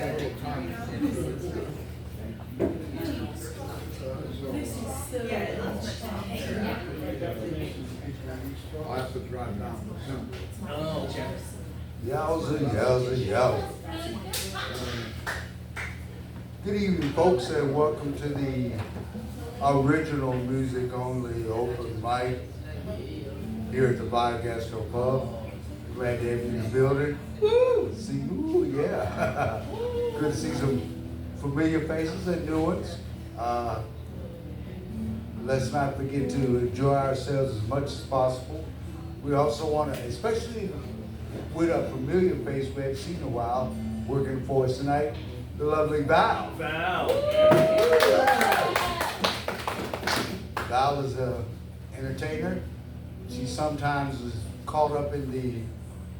I'll have to drive down to December. Oh, okay. Yowza, yowza, yowza. Good evening, folks, and welcome to the original music only open mic here at the Biogastro Pub. Glad to have you in the building. Woo! See, ooh, yeah. Good to see some familiar faces and new ones. Let's not forget to enjoy ourselves as much as possible. We also want to, especially with a familiar face we haven't seen in a while, working for us tonight, the lovely Val. Val. Val is an entertainer. She sometimes is caught up in the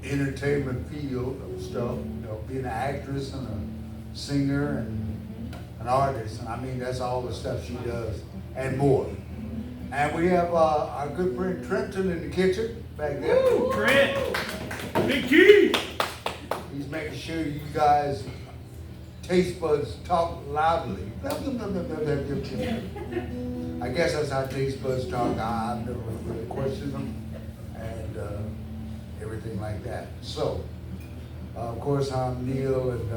entertainment field of stuff, you know, being an actress and a singer and an artist. And I mean, that's all the stuff she does and more. And we have our good friend Trenton in the kitchen back there. Woo, Trent. Big key. He's making sure you guys taste buds talk loudly. I guess that's how taste buds talk. I've never really questioned them and everything like that. So, of course, I'm Neil and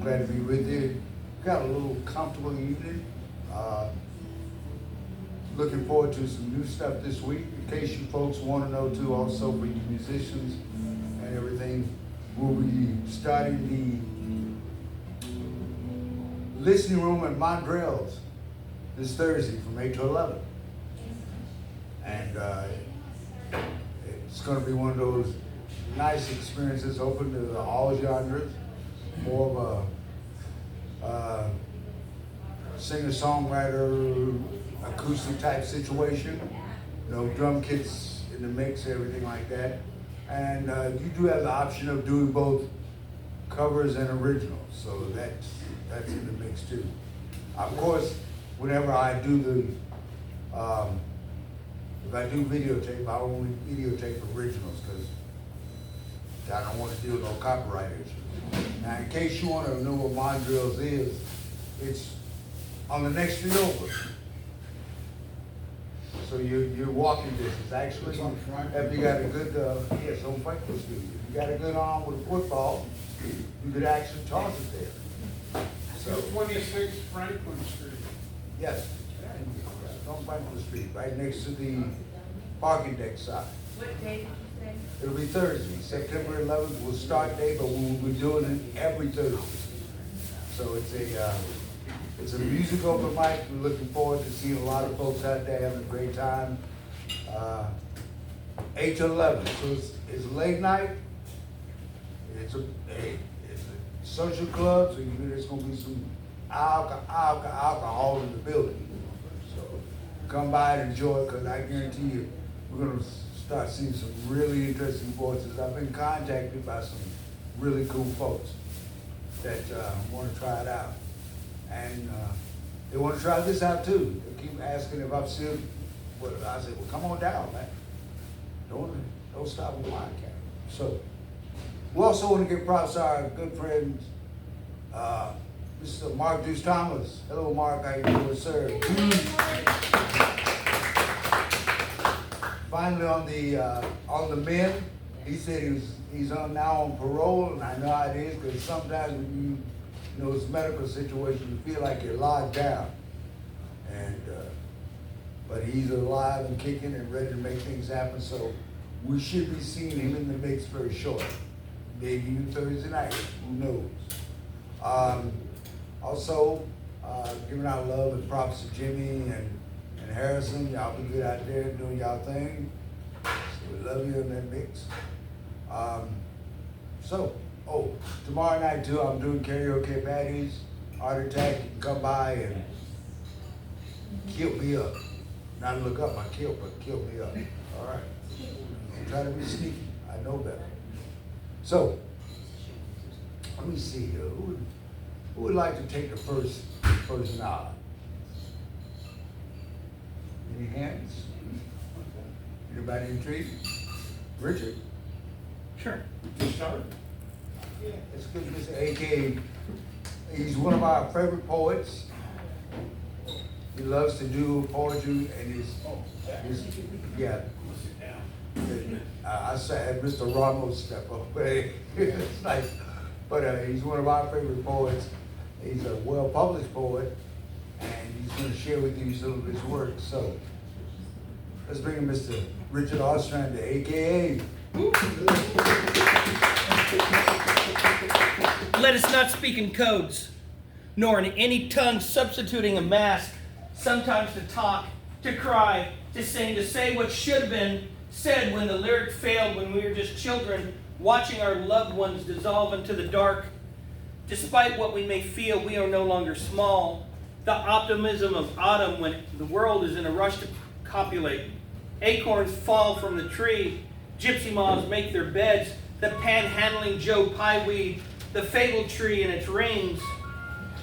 glad to be with you. Got a little comfortable evening. Looking forward to some new stuff this week. In case you folks want to know too, also for you musicians and everything, we'll be starting the listening room at Mondrell's this Thursday from 8 to 11. And it's going to be one of those nice experiences open to all genres, more of a singer-songwriter, acoustic type situation, you know, drum kits in the mix, everything like that. And you do have the option of doing both covers and originals, so that's in the mix too. Of course, whenever I do if I do videotape, I only videotape originals because I don't want to deal with no copyright issues. Now, in case you want to know what Mondrell's is, it's on the next street over. So you're walking distance. Actually, if you got a good, yes, on Franklin Street. If you got a good arm with a football, you could actually toss it there. So 26 Franklin Street. yes, on Franklin Street, right next to the parking deck side. What day did you say? It'll be Thursday, September 11th. We'll start day, but we'll be doing it every Thursday. So it's a music open mic. We're looking forward to seeing a lot of folks out there having a great time. 8 to 11. So it's late night. It's a social club, so there's going to be some alcohol in the building. So come by and enjoy it, because I guarantee you we're going to start seeing some really interesting voices. I've been contacted by some really cool folks that want to try it out. And they want to try this out too. They keep asking if I'm still, but I said, well, come on down, man. Don't stop with my camera. So we also want to give props to our good friend, Mr. Mark Deuce Thomas. Hello, Mark. How you doing, sir? Finally, on the men, he said he's now on parole, and I know how it is, because sometimes when you know, it's a medical situation, you feel like you're locked down. And but he's alive and kicking and ready to make things happen. So we should be seeing him in the mix very shortly. Maybe even Thursday night, who knows? Also, giving out love and props to Jimmy and Harrison. Y'all be good out there doing y'all thing. So we love you in that mix. Tomorrow night too, I'm doing karaoke patties, Art Attack. You can come by and kill me up. Not look up my kill, but kill me up. All right. I'm trying to be sneaky. I know better. So, let me see here. Who would like to take the first nod? Any hands? Anybody intrigued? Richard? Sure. To start. Let's give Mr. AK. He's one of our favorite poets. He loves to do poetry and his yeah. I said Mr. Ramos step up, but it's like, but he's one of our favorite poets. He's a well-published poet, and he's going to share with you some of his work. So let's bring in Mr. Richard Ostrander, AKA. Let us not speak in codes, nor in any tongue substituting a mask, sometimes to talk, to cry, to sing, to say what should have been said when the lyric failed, when we were just children, watching our loved ones dissolve into the dark. Despite what we may feel, we are no longer small. The optimism of autumn when the world is in a rush to copulate. Acorns fall from the tree. Gypsy moths make their beds. The panhandling Joe Pyeweed, the fabled tree and its rings.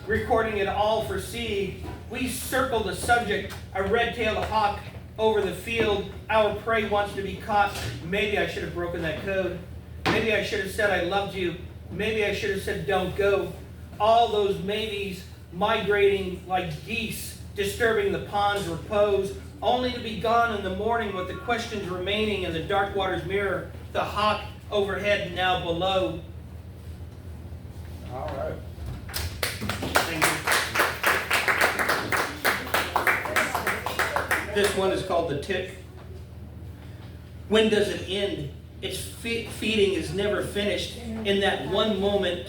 Recording it all for seed. We circle the subject, a red-tailed hawk over the field. Our prey wants to be caught. Maybe I should have broken that code. Maybe I should have said I loved you. Maybe I should have said don't go. All those maybes migrating like geese, disturbing the pond's repose, only to be gone in the morning with the questions remaining in the dark water's mirror, the hawk overhead and now below. All right. Thank you. This one is called The Tick. When does it end? Its feeding is never finished. In that one moment,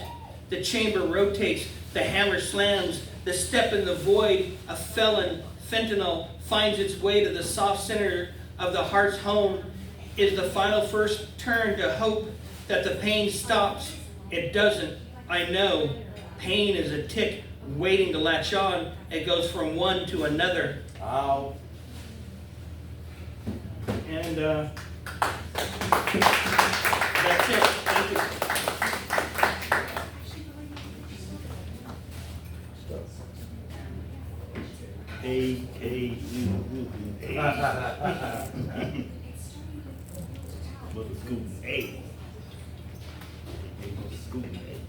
the chamber rotates, the hammer slams, the step in the void, a felon, fentanyl, finds its way to the soft center of the heart's home. Is the final first turn to hope that the pain stops? It doesn't, I know. Pain is a tick waiting to latch on. It goes from one to another. Ow. And that's it. Thank you.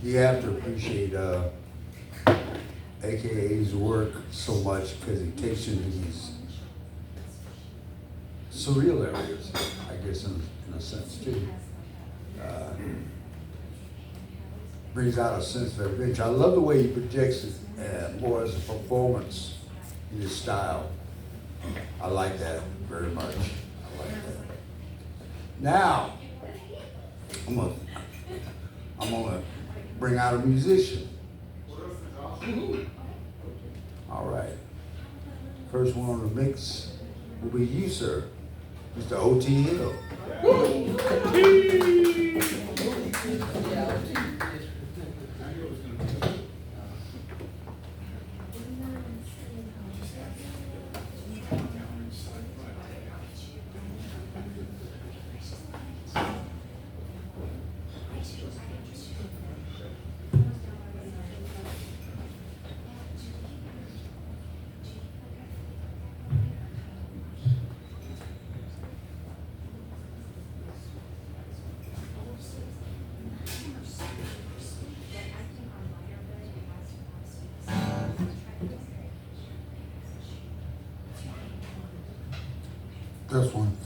You have to appreciate AKA's work so much because it takes you to these surreal areas, I guess, in a sense too. Brings out a sense of adventure. I love the way he projects it more as a performance in his style. I like that very much. I like that. Now, I'm gonna bring out a musician. All right. First one on the mix will be you, sir, Mr. O.T. Hill. This one.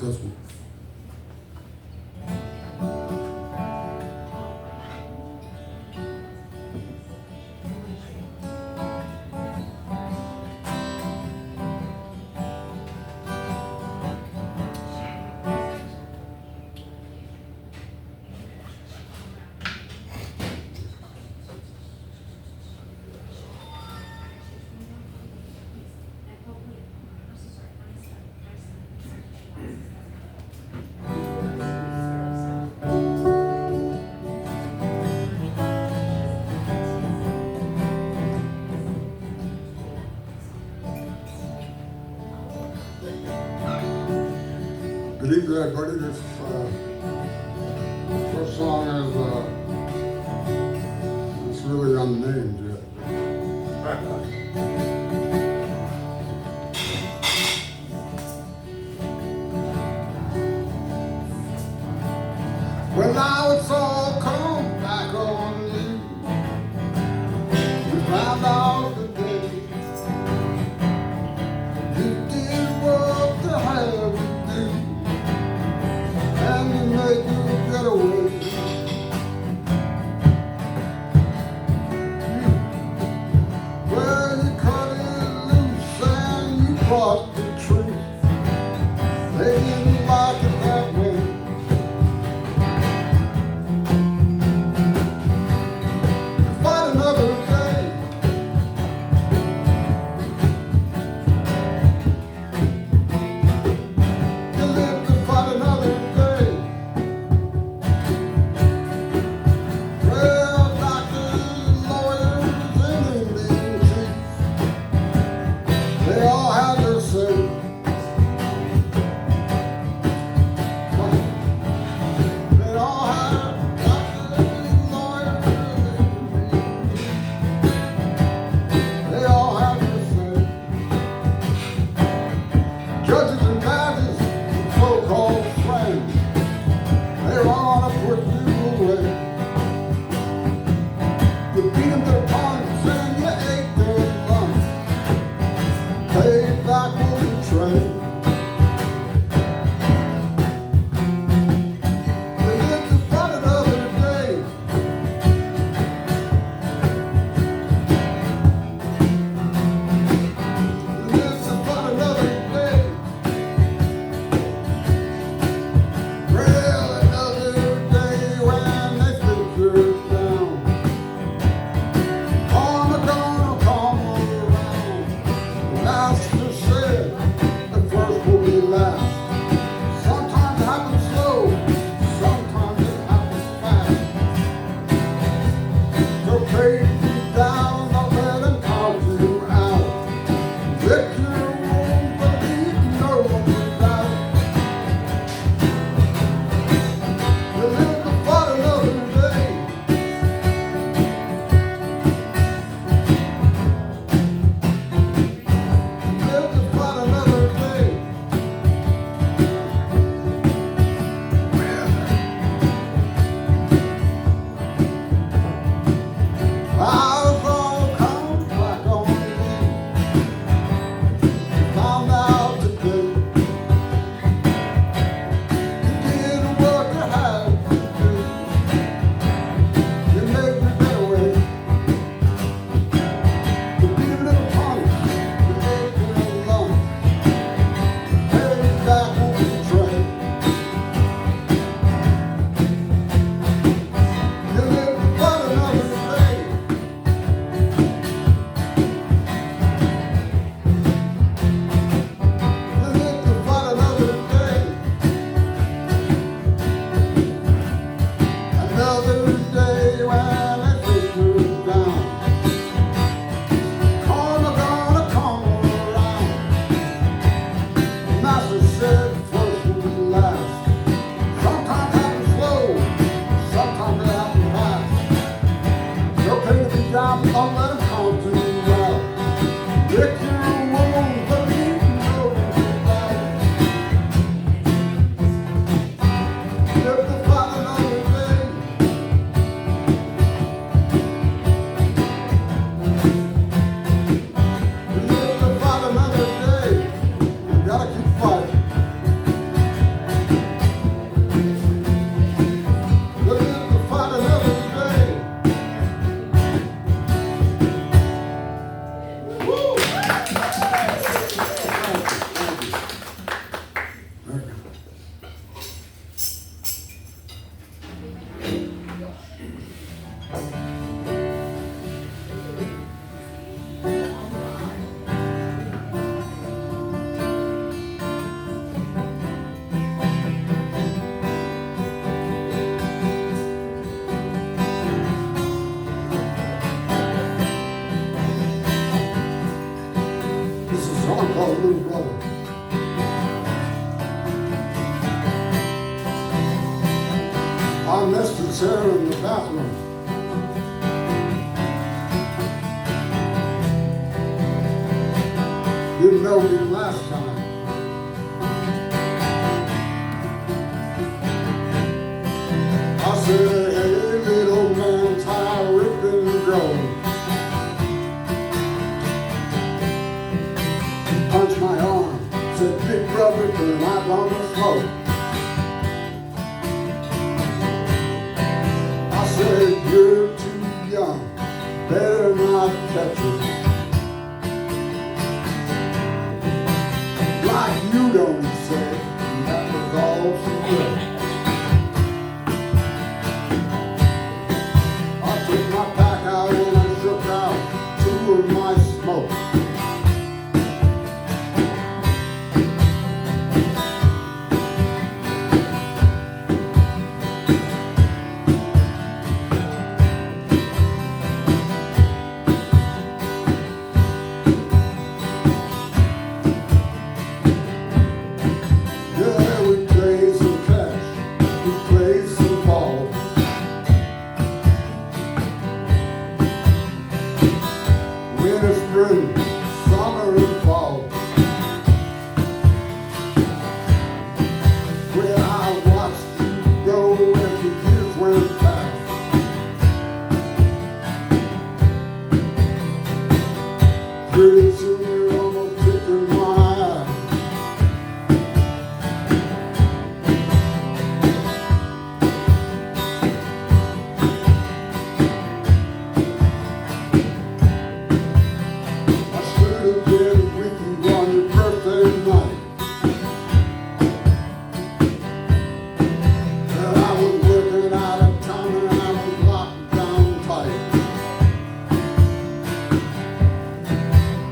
Good evening, everybody. This first song is it's really unnamed yet. Well, now it's all come back on found out today you did what the hell you do, and you made you get away. Well, you cut it loose and you crossed the truth. They didn't like it that way. Fight another day. You live to fight another day. Well, doctors, lawyers, and Indian chiefs, they all have their say. They all have doctors, lawyers, and Indian chiefs. They all have their say. Judges and judges, so-called friends, they want to put you away. You beat them to the punch and you ate their lunch. Paid back what you trade. You live to fight another day. You live to fight another day. Well, another day when they figure it down. Karma gonna come around. The master said the first will be last. Sometimes it happens slow, sometimes it happens fast. So take you down, don't let them count you out. Lick your wound, but leave no one without. You live to fight another day. You live to fight another day. I'll all come back on again. Found out today you did what you had to do. You made me get away. You beat a little punch, you ate your lunch. Paid back what you trade. You live to fight another day. You live to fight another day. Another day when they take you down. Karma gonna come around. The master said first will be last. Sometimes it happens slow, sometimes it happens fast. It's okay to be down, but don't let them count to you out. Lick your wounds, but leave no one without. Live to fight another day. You live to fight another day. You gotta keep fighting. You live to fight another day. Woo! Thank you. This is a song called Little Brother. I nested Sarah in the bathroom. Didn't know me last time. I said, hey, little man, tie ripped and grown. better not catch it. Like you don't say, that was all she did. I took my pack out and I shook out 2 of my smokes. Yeah, we played some catch, we played some ball. Winter, spring, summer, and fall. Where I watched you go as the years went past. Pretty soon you're almost kicking my ass. I should have been with you on your birthday night. But I was working out of town and I was locked down tight.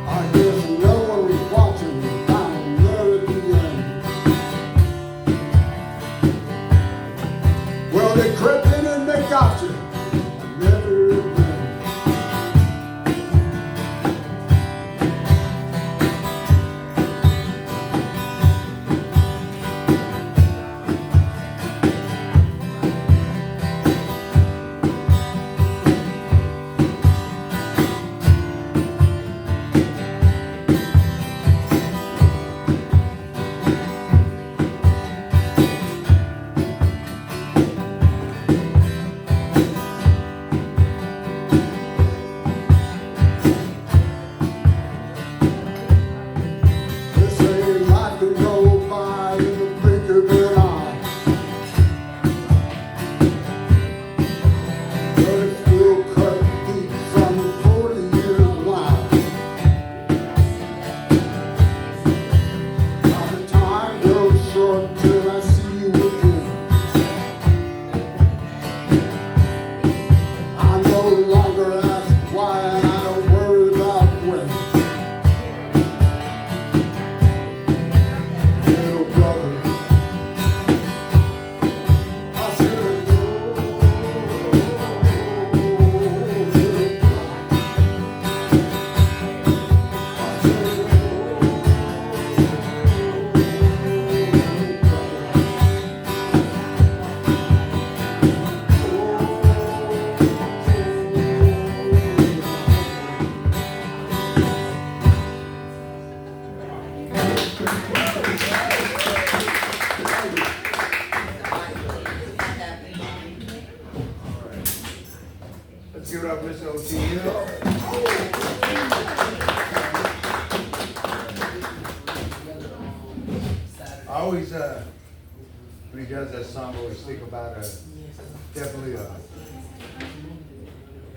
I guess no one was watching me down there at the end. Well, they crept in and they got you. Never again. They say life can go by in the blink of an eye, but it still cut deep from 40 years wide. Now the time goes short till I see you again. I no longer ask why and I don't worry about when. Little brother, I should have known. Little brother, I should have Let's give it up, Mr. Otillo. I always, when he does that song, I always think about definitely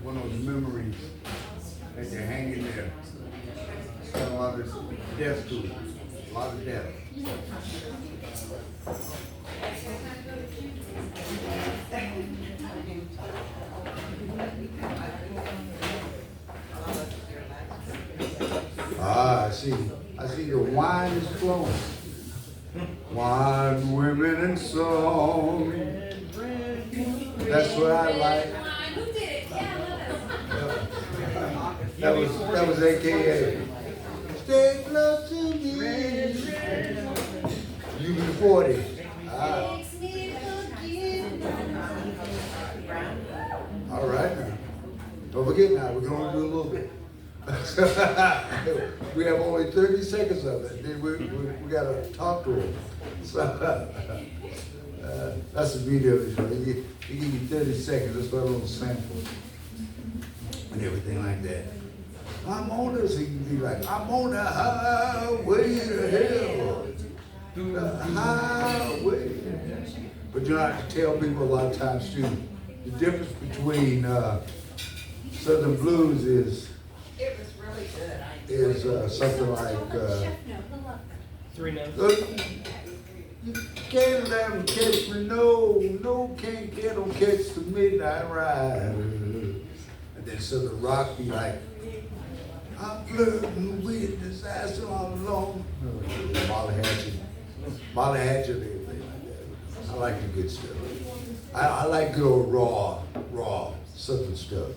one of those memories that you're hanging there. Spent a lot of death to it, a lot of death. Ah, I see the wine is flowing. Wine, women, and song. That's what I like. Who did it? Yeah, That was AKA. Stay close to me. UB40. Ah, makes me forgive. All right now. Don't forget now, we're gonna do a little bit. We have only 30 seconds of it, then we gotta talk to him. So, that's the beauty of it, they give you 30 seconds, that's what a little sample. And everything like that. I'm on this, he can be like, I'm on the highway to hell. The highway. But you know, I have to tell people a lot of times too, the difference between Southern blues is It was really good. something like, Chef, no, he'll love that. 3 notes. look, you can't let 'em catch me, no, can't get 'em catch the midnight ride. And then Southern rock be like, I'm flirting with disaster all alone. Molly Hatchet, everything like that. I like the good stuff. I like good old raw Southern stuff.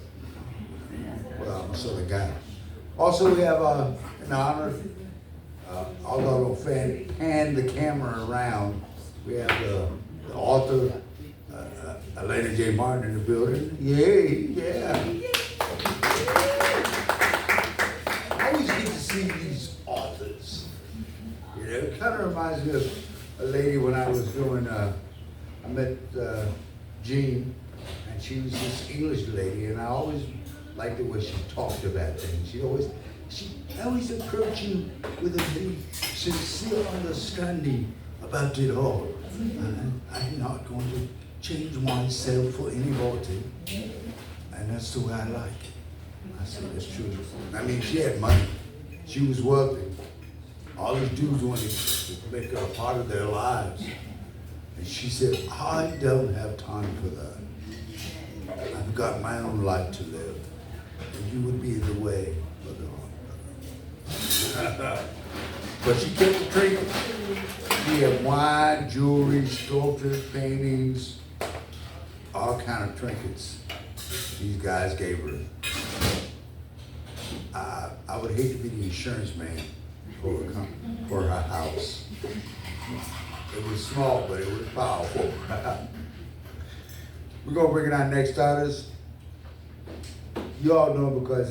Well, I'm a Southern guy. Also, we have in honor, although I don't pan the camera around, we have the author, Elena J. Martin in the building. Yeah. I always get to see these authors. You know, it kind of reminds me of a lady when I was doing, I met Jean, and she was this English lady, and I always liked the way she talked about things. She always approached you with a very sincere understanding about it all. I'm not going to change myself for anybody, and that's the way I like it. I said, that's true. I mean, she had money. She was wealthy. All these dudes wanted to make her a part of their lives. And she said, I don't have time for that. I've got my own life to live. And you would be in the way, brother. But she kept the trinkets. She had wine, jewelry, sculptures, paintings, all kind of trinkets these guys gave her. I would hate to be the insurance man for her house. It was small, but it was powerful. We're gonna bring in our next artist. You all know him because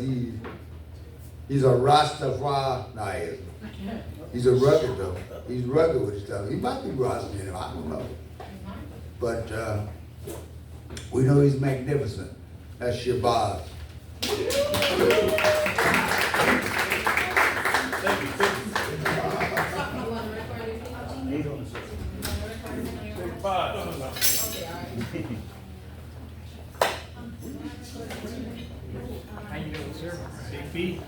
he's a Rastafari. Nah, he isn't. He's a rugged though. He's rugged with his stuff. He might be Rasta in him, I don't know. But we know he's magnificent. That's Shabazz. How you doing, sir? CP.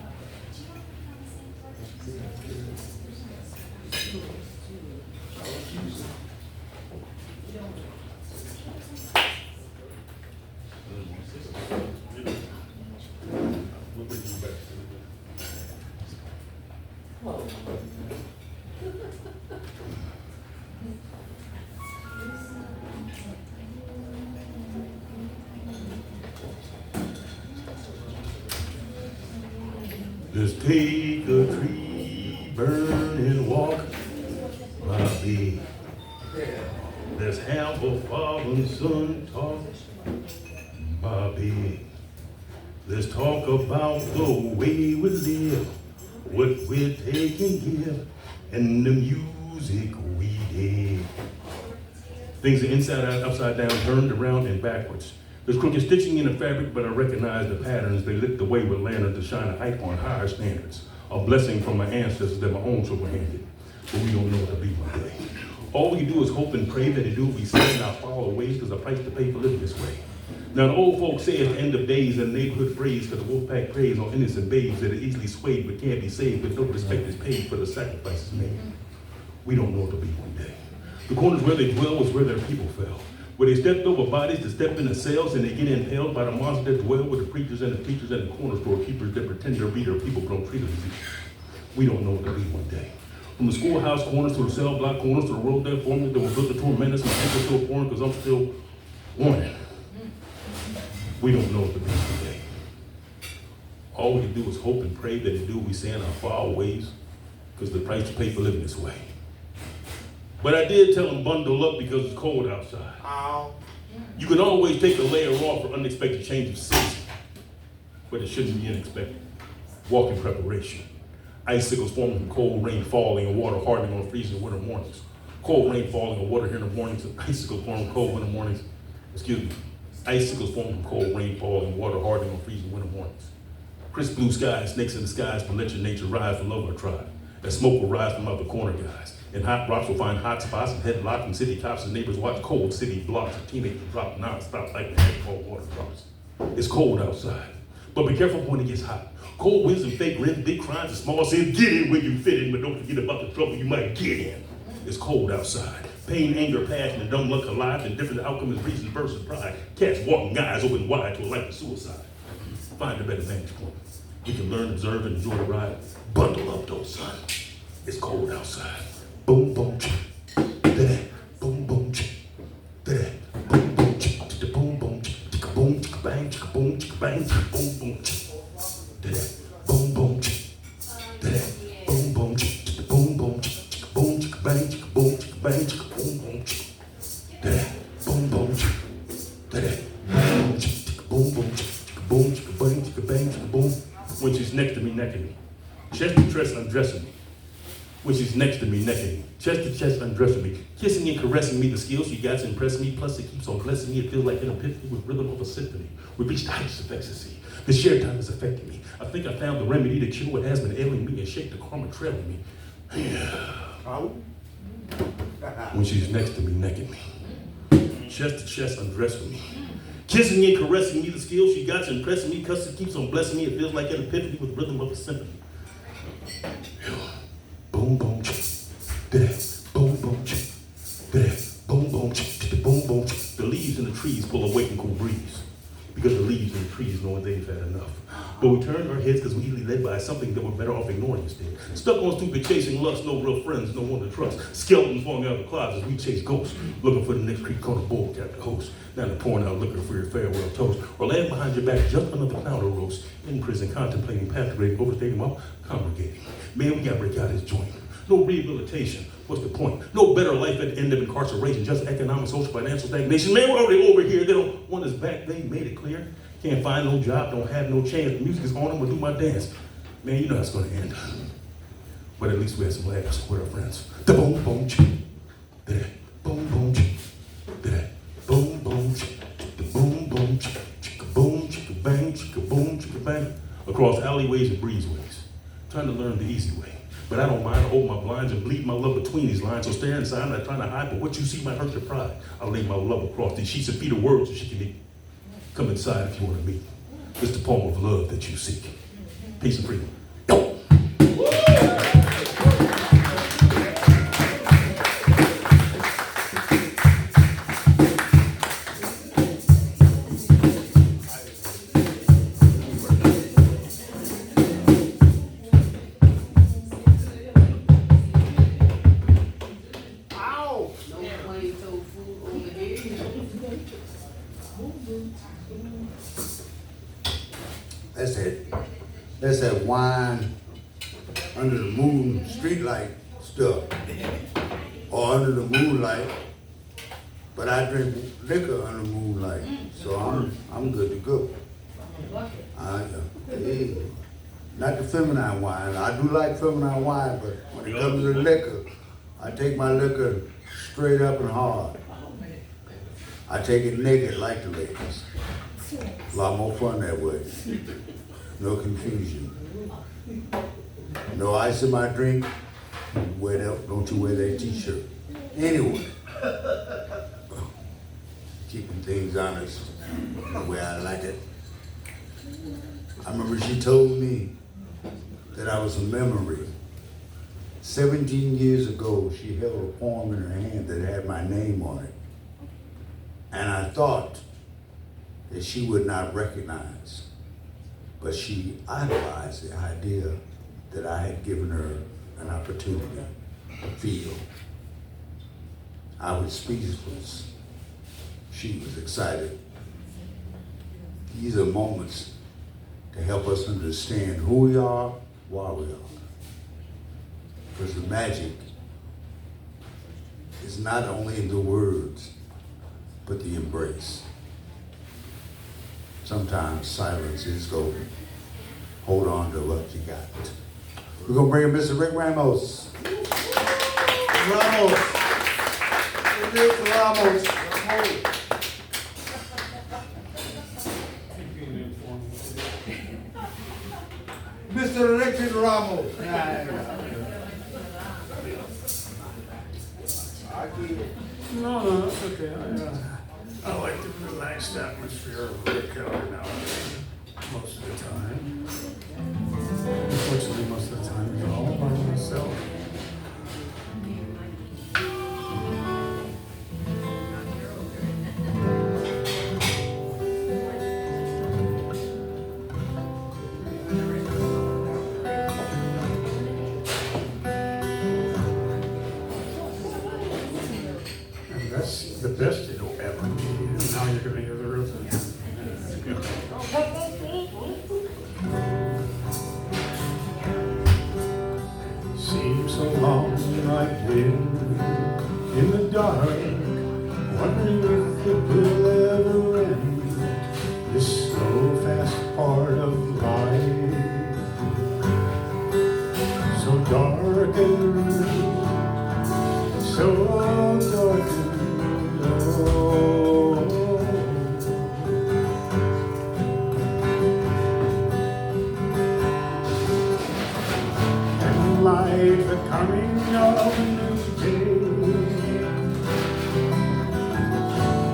Let's take a tree, burn and walk my bed. Let's have a father and son talk my bed. Let's talk about the way we live, what we take and give, and the music we dig. Things are inside out, upside down, turned around and backwards. There's crooked stitching in the fabric, but I recognize the patterns. They lit the way with lanterns to shine a light on higher standards. A blessing from my ancestors that my own children handed. But we don't know what to be one day. All we can do is hope and pray that they do what we say and not follow ways, because the price to pay for living this way. Now the old folks say at the end of days, a neighborhood phrase, because the wolf pack preys on innocent babes that are easily swayed but can't be saved, but no respect is paid for the sacrifices made. We don't know what to be one day. The corners where they dwell was where their people fell. Where they stepped over bodies to step into cells, and they get impaled by the monster that dwell with the preachers and the teachers and the corner store keepers that pretend to be their people but don't treat them as equal. We don't know what to be one day. From the schoolhouse corners to the cell block corners to the road there for me that was built to torment us, and my ankle's still pouring because I'm still warning. We don't know what to be one day. All we can do is hope and pray that they do what we say in our foul ways, because the price to pay for living this way. But I did tell them bundle up because it's cold outside. You can always take a layer off for unexpected change of season, but it shouldn't be unexpected. Walk in preparation. Icicles forming from cold rain falling and water hardening on freezing winter mornings. Cold rain falling and water here in the mornings, and icicles forming cold winter mornings. Excuse me. Icicles forming from cold rain falling and water hardening on freezing winter mornings. Crisp blue skies, snakes in the skies, but let your nature rise for love of our tribe. As smoke will rise from out the corner, guys. And hot rocks will find hot spots and headlock from city tops as neighbors watch cold city blocks of teenagers drop non-stop like the head cold water drops. It's cold outside. But be careful when it gets hot. Cold winds and fake rents, big crimes and small sins. Get in where you fit in, but don't forget about the trouble you might get in. It's cold outside. Pain, anger, passion, and dumb luck collide, and different outcomes, reason versus pride. Cats walking eyes open wide to a life of suicide. Find a better vantage point. We can learn, observe, and enjoy the ride. Bundle up though, son. It's cold outside. Boom, boom, chick. Da-da. Boom, boom, chick. Da-da. Boom, boom, chick. Da-da. Boom, boom, chick. Chicka boom, chicka bang, chicka boom, chicka bang, chicka boom, boom, chick. Da-da. Boom, boom, chick. Da-da. Boom, boom, chick. Da-da. Boom, boom, chick. Chicka boom, chicka bang, chicka boom, chicka bang, chicka boom, boom, chick. Da-da. Boom, boom, chick. Da-da. Boom, boom, chick. Chicka boom, boom, chick. Chicka boom, chicka bang, chicka bang, chicka boom. When she's next to me, necking me. Chest to chest, undressing me. When she's next to me, necking me. Chest to chest, undressing me. Kissing and caressing me, the skills she got to impress me. Plus, it keeps on blessing me. It feels like an epiphany with rhythm of a symphony. We reach the heights of ecstasy. The shared time is affecting me. I think I found the remedy to cure what has been ailing me and shake the karma trailing me. When she's next to me, necking me. Chest to chest, undressing me. Kissing and caressing me, the skills she got to impressing me. Cause it keeps on blessing me. It feels like an epiphany with rhythm of a symphony. Boom, boom, chick. Boom, boom, chick. Boom, boom, chick. Boom, boom, chick. The leaves in the trees pull a wake and cool breeze. Because the leaves in the trees know they've had enough. But we turn our heads because we're easily led by something that we're better off ignoring instead. Stuck on stupid chasing lust, no real friends, no one to trust. Skeletons falling out of the closets, we chase ghosts. Looking for the next creek corner bull cap the host. Now they're pouring out liquor for your farewell toast. Or laying behind your back just another cloud of roast. In prison, contemplating, pastorating, overstating while congregating. Man, we gotta break out his joint. No rehabilitation. What's the point? No better life at the end of incarceration. Just economic, social, financial stagnation. Man, we're already over here. They don't want us back. They made it clear. Can't find no job, don't have no chance. The music is on, I'm gonna do my dance. Man, you know how it's gonna end. But at least we had some laughs with our friends. The boom, boom, chick. Da boom, boom, chick. Da boom, boom, chick. The boom, boom, chick. Chicka boom, chicka bang, chicka boom, chicka bang. Across alleyways and breezeways. Trying to learn the easy way. But I don't mind to hold my blinds and bleed my love between these lines. So stare inside, I'm not trying to hide, but what you see might hurt your pride. I'll lay my love across these sheets and feet of words so she can eat. Come inside if you want to meet. It's the poem of love that you seek. Peace and freedom. That's that wine under the moon streetlight stuff, or under the moonlight. But I drink liquor under moonlight, so I'm good to go. Hey, not the feminine wine. I do like feminine wine, but when it comes to liquor, I take my liquor straight up and hard. I take it naked like the ladies. A lot more fun that way. No confusion. No ice in my drink. Don't you wear that t-shirt. Anyway, keeping things honest the way I like it. I remember she told me that I was a memory. 17 years ago, she held a poem in her hand that had my name on it. And I thought that she would not recognize. But she idolized the idea that I had given her an opportunity to feel. I was speechless. She was excited. These are moments to help us understand who we are, why we are. Because the magic is not only in the words, but the embrace. Sometimes silence is golden. Hold on to what you got. We're gonna bring in Mr. Rick Ramos. Rick Ramos. Mr. Richard Ramos. No, that's okay. I like the relaxed atmosphere of Rick Keller now. most of the time. Unfortunately, most of the time, it's all by myself. And that's the best it'll ever be. And now you're gonna hear the real thing. Seems so long I've been in the dark, wondering if it will ever end. This slow, fast part of life, so dark and so dark and low. And like the coming of a new day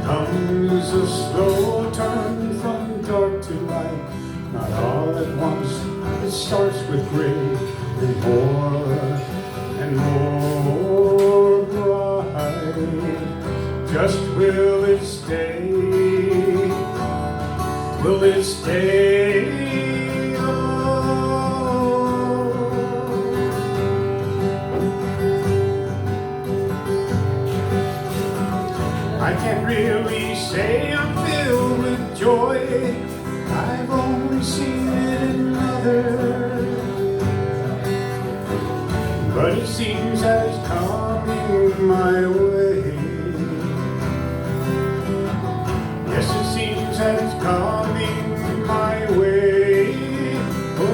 comes a slow turn from dark to light. Not all at once, it starts with gray and more bright. Just will it stay? Will it stay? I can't really say I'm filled with joy. I've only seen it in others, but it seems that it's coming my way. Yes, it seems that it's coming my way. Oh.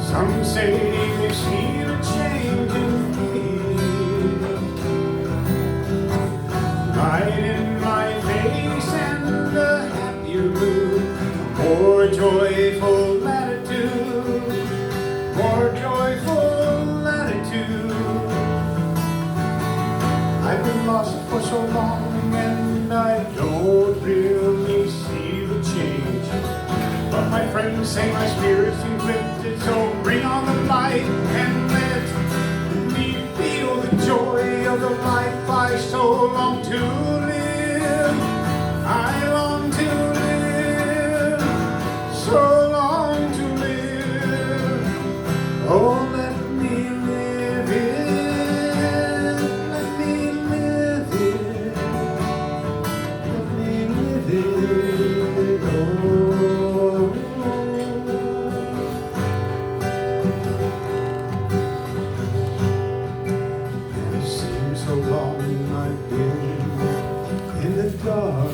Some say they see a change in me, light in my face and a happier mood, more joyful attitude, more joyful attitude. I've been lost for so long and I don't really see the change, but my friends say my spirit's inflicted, so bring on the light and let me feel the joy of the life I so long to live. I long to live, so long to live. Oh, let me live it, let me live it, let me live it. Oh. And it seems so long I've been in the dark.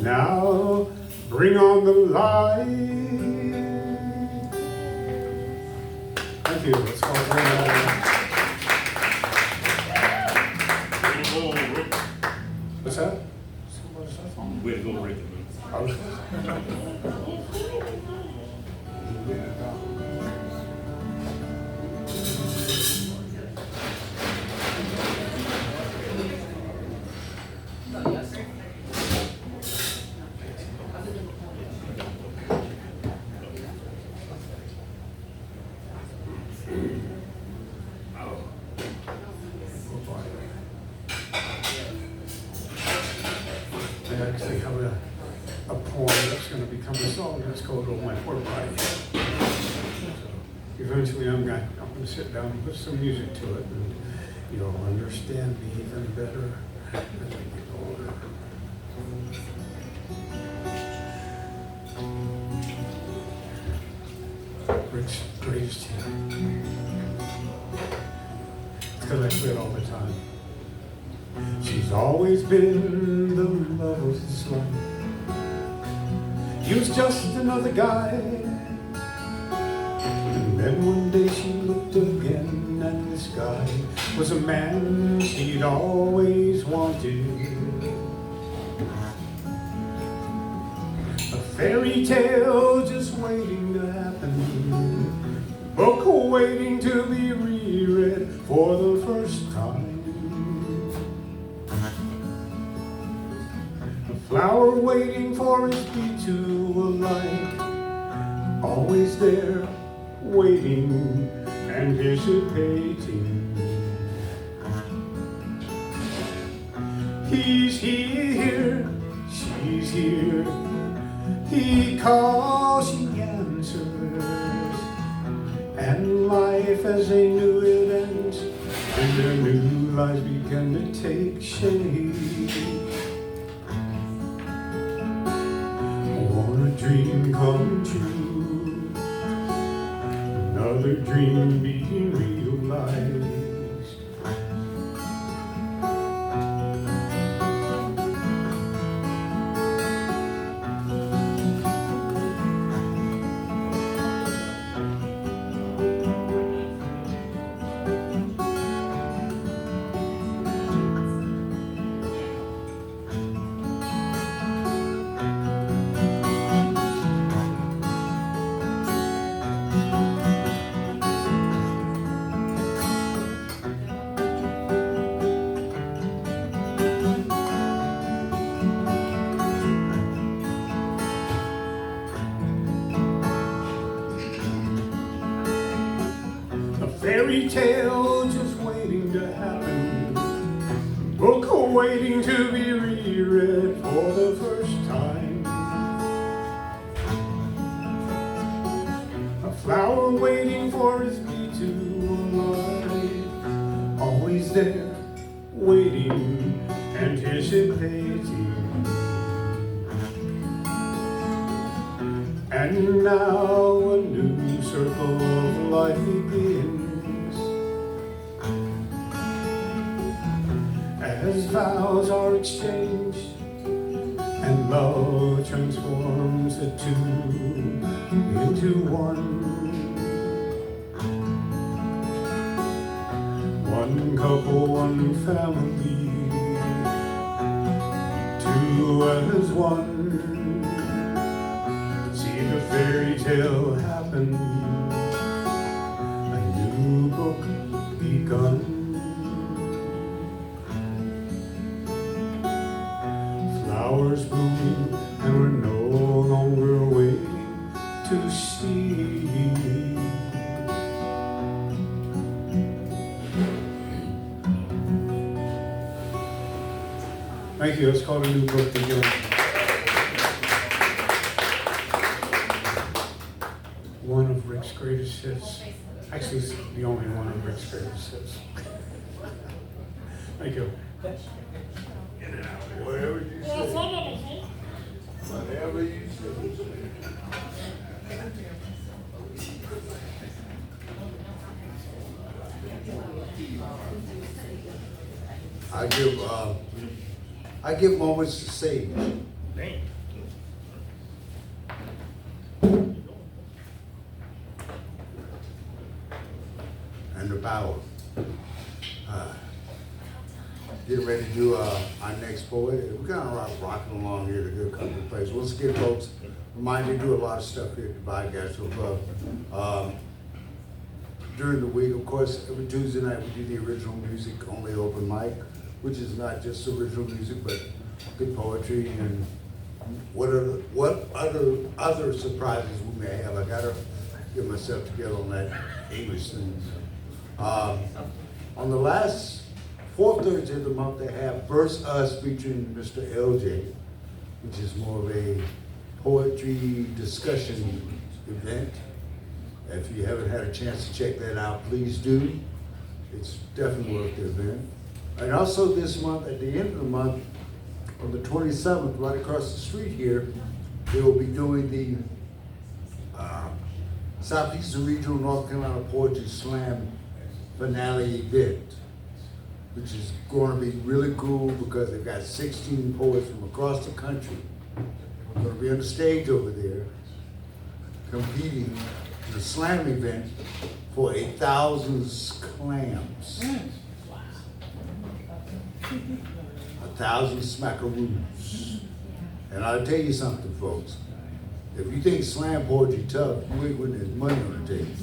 Now bring on the light. Thank you. Let's call it Way to go, Rick. What's that? What is that song? Way to go, Rick. I actually have a poem that's going to become a song that's called "Oh My Poor Body." So eventually I'm going to sit down and put some music to it, and you'll understand me even better as we get older. Rick's greatest hit. It's because I play it all the time. She's always been the love of his life. He was just another guy. And then one day she looked again, and this guy was a man she'd always wanted. A fairy tale just waiting to happen, book waiting to be rewritten. reread for the first time. A flower waiting for its bee to alight, always there, waiting, anticipating. He's here, she's here. He calls, she answers. And life as they knew it ends, and their new lives begin to take shape. Want a dream come true, another dream being realized. Fairy tale just waiting to happen, book waiting to be reread for the first time. A flower waiting for its bee to alight, always there, waiting, anticipating. And now a new circle of life begins, as vows are exchanged and love transforms the two into one. One couple, one family, two as one. See the fairy tale happen, a new book begun. Flowers bloom, and we're no longer waiting to see. Thank you. Let's call a new book together. One of Rick's greatest hits. Actually, it's the only one of Rick's greatest hits. Thank you. Whatever you say. Whatever you say. I give moments to sage. And the power. Getting ready to do our next poet. We're kind of rocking along here at a good country place. Once again, folks, remind you, do a lot of stuff here at the Podcasters Club. During the week, of course, every Tuesday night we do the original music only open mic, which is not just original music, but good poetry and what other surprises we may have. I gotta get myself together on that English thing. On the last fourth Thursday of the month, they have Verse Us featuring Mr. LJ, which is more of a poetry discussion event. If you haven't had a chance to check that out, please do. It's definitely worth the event. And also this month, at the end of the month, on the 27th, right across the street here, they will be doing the Southeastern Regional North Carolina Poetry Slam finale event, which is going to be really cool because they've got 16 poets from across the country. We're going to be on the stage over there competing in a slam event for 1,000 clams. 1,000 smackaroos. And I'll tell you something, folks. If you think slam poetry tough, you ain't winning his money on the table.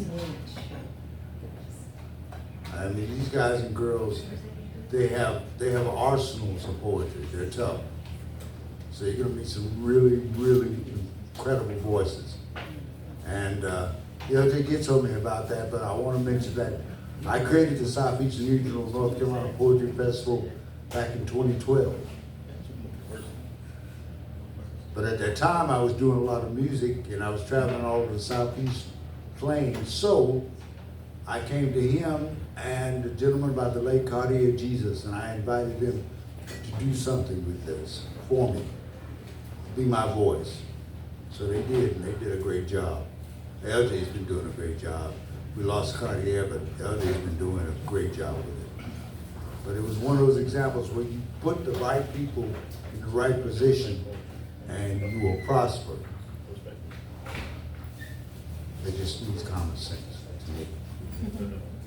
I mean, these guys and girls, they have arsenals of poetry. They're tough. So you're gonna meet some really, really incredible voices. And they get told me about that, but I want to mention that I created the Southeastern Regional North Carolina Poetry Festival back in 2012. But at that time, I was doing a lot of music and I was traveling all over the Southeast Plains. So I came to him and a gentleman by the late Cartier Jesus, and I invited him to do something with this for me, be my voice. So they did, and they did a great job. LJ's been doing a great job. We lost Cartier, but LJ's been doing a great job with it. But it was one of those examples where you put the right people in the right position and you will prosper. It just needs common sense to me. What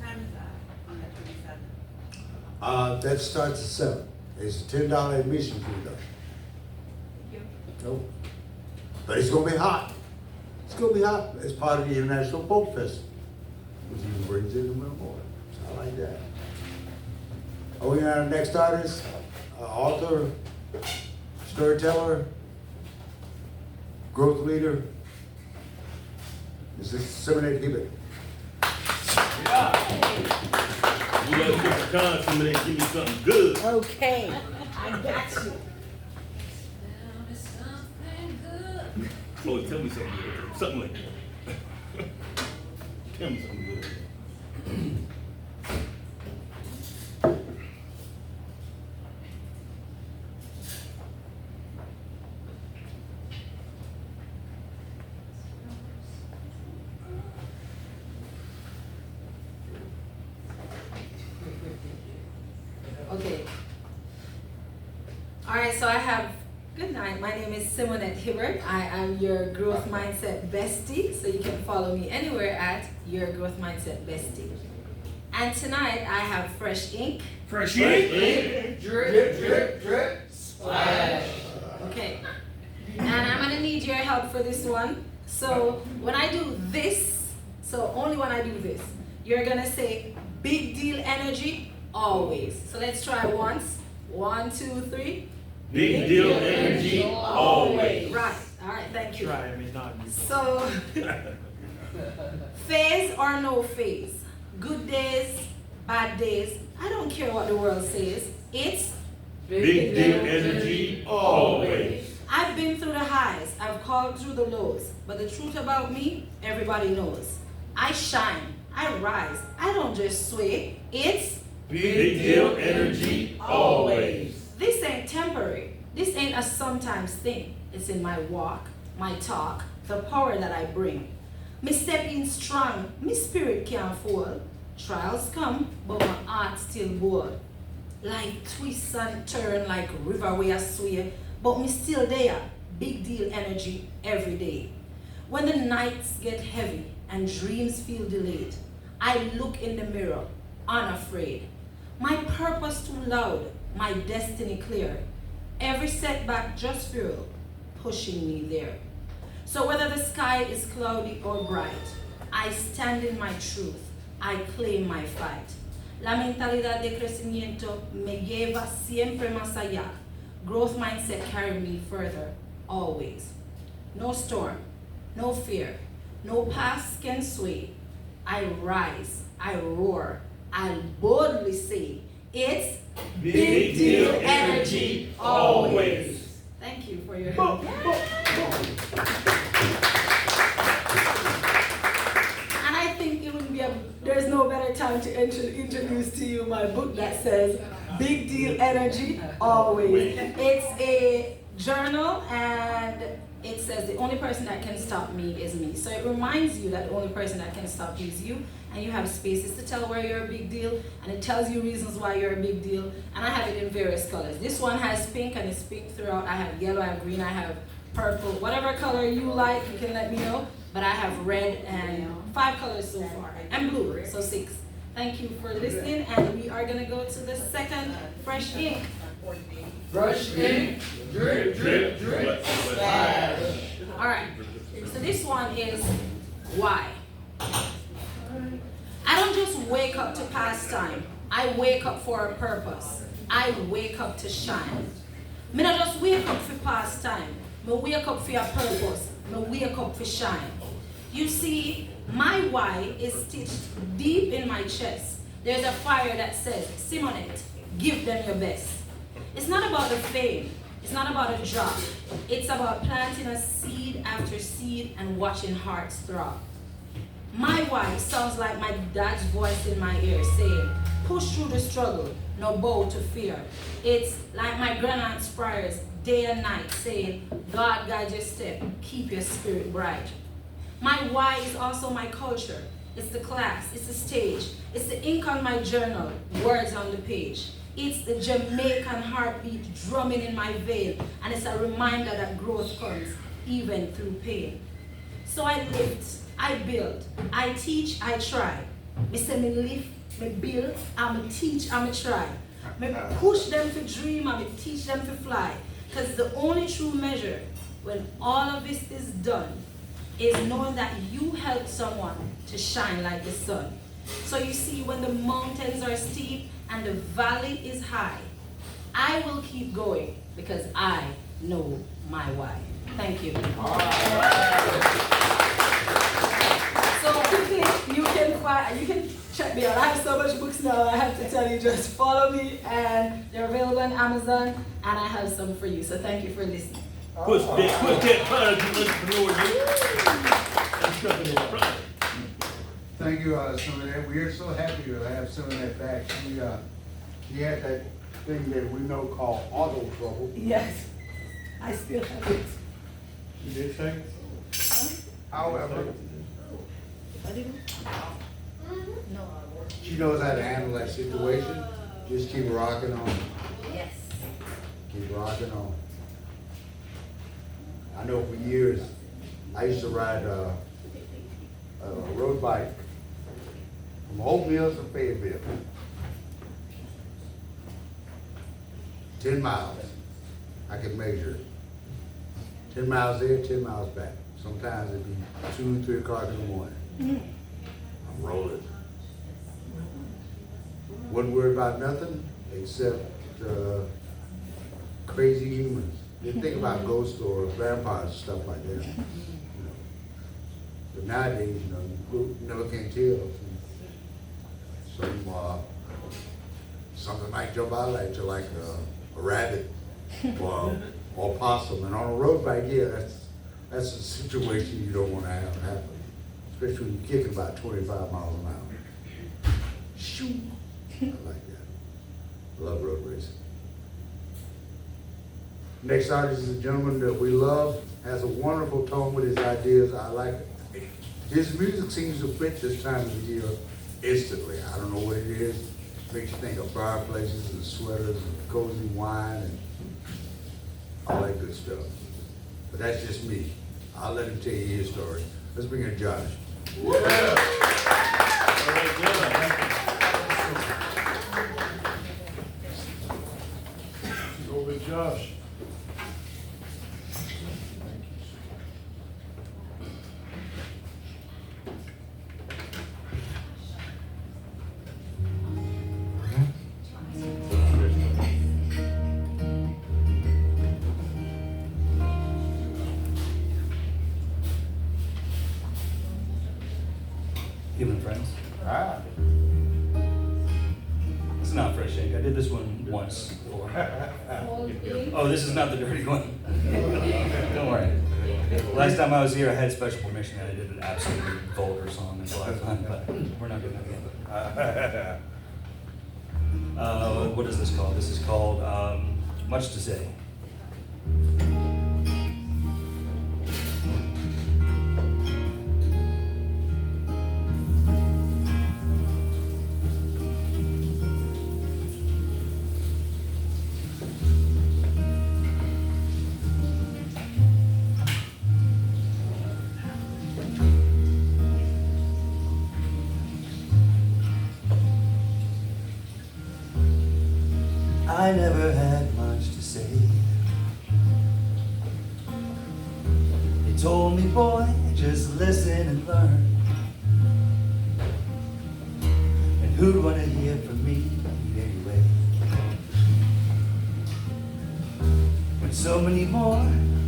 time is that on the 27th? That starts at 7. It's a $10 admission fee though. Thank you. Nope. But it's gonna be hot. It's gonna be hot. It's part of the International Folk Festival, which even brings in the more. So I like that. Are we on our next artist? Author, storyteller, growth leader. This is Seminary Hibbert. You gotta put the consummate and give me something good. Okay, I got you. Oh, tell me something good. Something like that. Tell me something good. Okay. All right, so I have, good night. My name is Simonette Hibbert. I am your Growth Mindset Bestie. So you can follow me anywhere at your Growth Mindset Bestie. And tonight I have fresh ink. Fresh ink. Drip, drip, drip. Okay. And I'm gonna need your help for this one. So when I do this, so only when I do this, you're gonna say big deal energy always. So let's try once. 1, 2, 3. Big deal energy always. Right. All right. Thank you. Try, I mean, not you. So phase or no phase, good days, bad days. I don't care what the world says. It's Big deal energy always. I've been through the highs, I've called through the lows, but the truth about me, everybody knows. I shine, I rise, I don't just sway, it's Big deal energy always. this ain't temporary, this ain't a sometimes thing. It's in my walk, my talk, the power that I bring. Me step in strong, me spirit can't fall. Trials come, but my heart still bold. Life twists and turn like river where I sway, but me still there. Big deal energy every day. When the nights get heavy and dreams feel delayed, I look in the mirror, unafraid. My purpose too loud, my destiny clear. Every setback just fuel, pushing me there. So whether the sky is cloudy or bright, I stand in my truth, I claim my fight. La mentalidad de crecimiento me lleva siempre más allá. Growth mindset carry me further, always. No storm, no fear, no past can sway. I rise, I roar, I boldly say, it's Big deal energy always. Thank you for your help. And I think it would be there's no better time to introduce to you my book that says Big Deal Energy Always. It's a journal and it says the only person that can stop me is me. So it reminds you that the only person that can stop you is you, and you have spaces to tell where you're a big deal, and it tells you reasons why you're a big deal, and I have it in various colors. This one has pink and it's pink throughout. I have yellow, I have green, I have purple, whatever color you like, you can let me know, but I have red and 5 colors so far, and blue, so 6. Thank you for listening, and we are gonna go to the second fresh ink. Brush ink, drip, drip, drip. All right, so this one is why. I don't just wake up to pass time. I wake up for a purpose. I wake up to shine. Me not just wake up for pass time. Me wake up for a purpose. Me wake up for shine. You see, my why is stitched deep in my chest. There's a fire that says, Simonette, give them your best. It's not about the fame. It's not about a job. It's about planting a seed after seed and watching hearts throb. My why sounds like my dad's voice in my ear saying, push through the struggle, no bow to fear. It's like my grandaunt's prayers day and night saying, God guide your step, keep your spirit bright. My why is also my culture. It's the class, it's the stage, it's the ink on my journal, words on the page. It's the Jamaican heartbeat drumming in my vein, and it's a reminder that growth comes even through pain. So I lift, I build, I teach, I try. Me say me lift, me build, I'm teach, I'm try. Me push them to dream, and me teach them to fly. Because the only true measure when all of this is done is knowing that you help someone to shine like the sun. So you see, when the mountains are steep and the valley is high, I will keep going because I know my why. Thank you. So quickly, you can check me out. I have so much books now. I have to tell you, just follow me, and they're available on Amazon, and I have some for you. So thank you for listening. Push that product, entrepreneur. Thank you, some of that. We are so happy to have some of that back. She had that thing that we know called auto trouble. Yes, I still have it. You did say? However, I didn't? No. She knows how to handle that situation. Just keep rocking on. Yes. Keep rocking on. I know for years, I used to ride a road bike from Hope Mills to Fayetteville. 10 miles, I could measure it. 10 miles there, 10 miles back. Sometimes it'd be 2, 3 o'clock in the morning. I'm rolling. Wouldn't worry about nothing except crazy humans. Didn't think about ghosts or vampires and stuff like that. You know. But nowadays, you never can tell. Something might jump out at you like a rabbit or a possum. And on a road bike, yeah, that's a situation you don't want to have happen. Especially when you're kicking about 25 miles an hour. Shoo! I like that. Love road racing. Next artist is a gentleman that we love, has a wonderful tone with his ideas. I like it. His music seems to fit this time of the year instantly. I don't know what it is. Makes you think of fireplaces and sweaters and cozy wine and all that good stuff. But that's just me. I'll let him tell you his story. Let's bring in Josh. Go with Josh. Human friends. It's not fresh ink. I did this one once before. Oh, this is not the dirty one. Don't worry. Last time I was here, I had special permission and I did an absolutely vulgar song. It's a lot of fun, but we're not doing that again. What is this called? This is called Much to Say. I never had much to say. They told me, boy, just listen and learn. Who'd wanna hear from me anyway? When so many more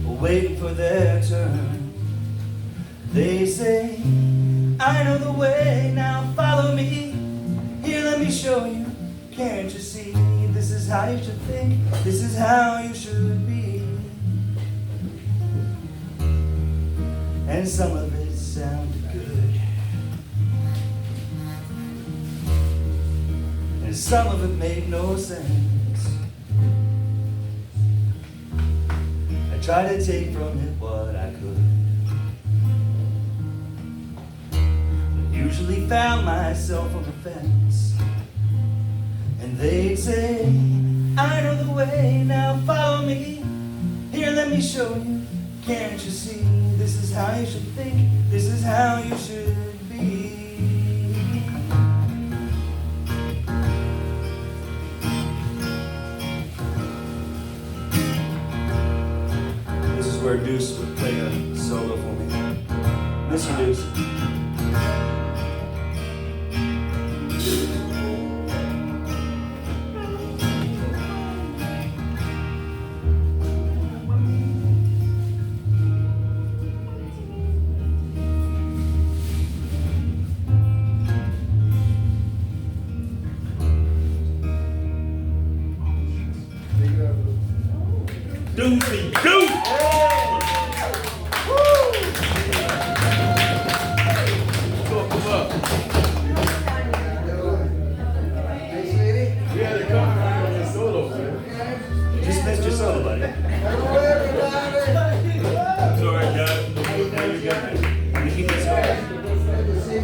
are waiting for their turn, they say, I know the way, now follow me. Here, let me show you, can't you see? This is how you should think, this is how you should be. And some of it sounded good, and some of it made no sense. I tried to take from it what I could, but usually found myself on the fence. And they'd say, I know the way, now follow me. Here, let me show you, can't you see? This is how you should think, this is how you should be. This is where Deuce would play a solo for me. Miss you, Deuce. Deucey Deuce! Come up. We had to come on the solo, man. Just missed your solo, buddy. It's all right, guys. Now you got it. I'm gonna keep this going.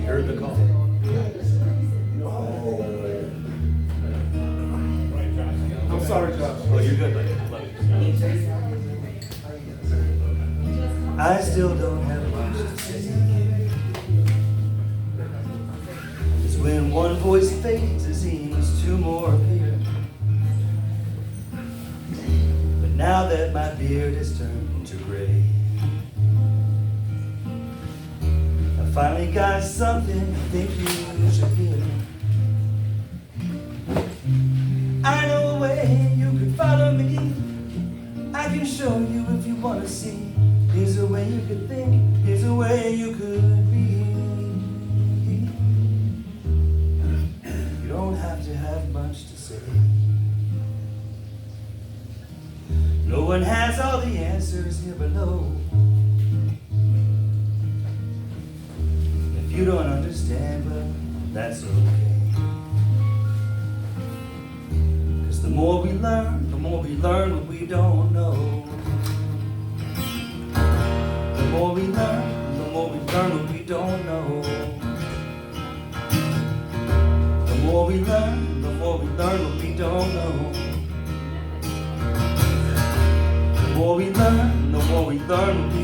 Heard the call. I'm sorry, Josh. Oh, you're good, buddy. Love you. I still don't have much to say. It's when one voice fades, it seems two more appear. But now that my beard has turned to gray, I finally got something I think you should hear. I know a way you can follow me. I can show you if you want to see. Here's a way you could think, here's a way you could be. You don't have to have much to say. No one has all the answers here below. If you don't understand, well, that's okay. The more we learn what we don't know. The more we learn what we don't know. The more we learn what we don't know. The more we learn what we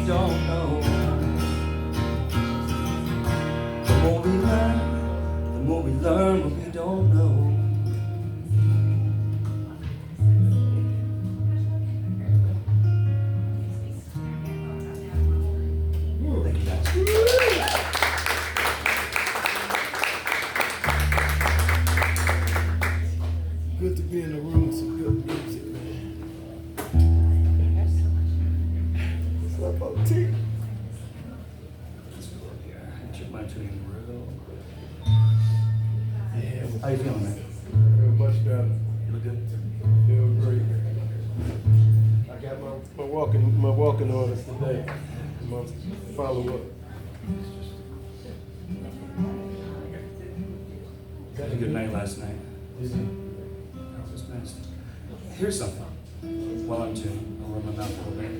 don't know. The more we learn what we don't know. Good to be in the room with some good music, man. What's up, OT? Check my tuning real quick. Yeah, How you feeling, man? real much better. You look good? Feel great. I got my walking orders today. My follow up. Had a good night last night. Is it? That was nice. Here's something. While I'm tuning, I'll run my mouth a little bit.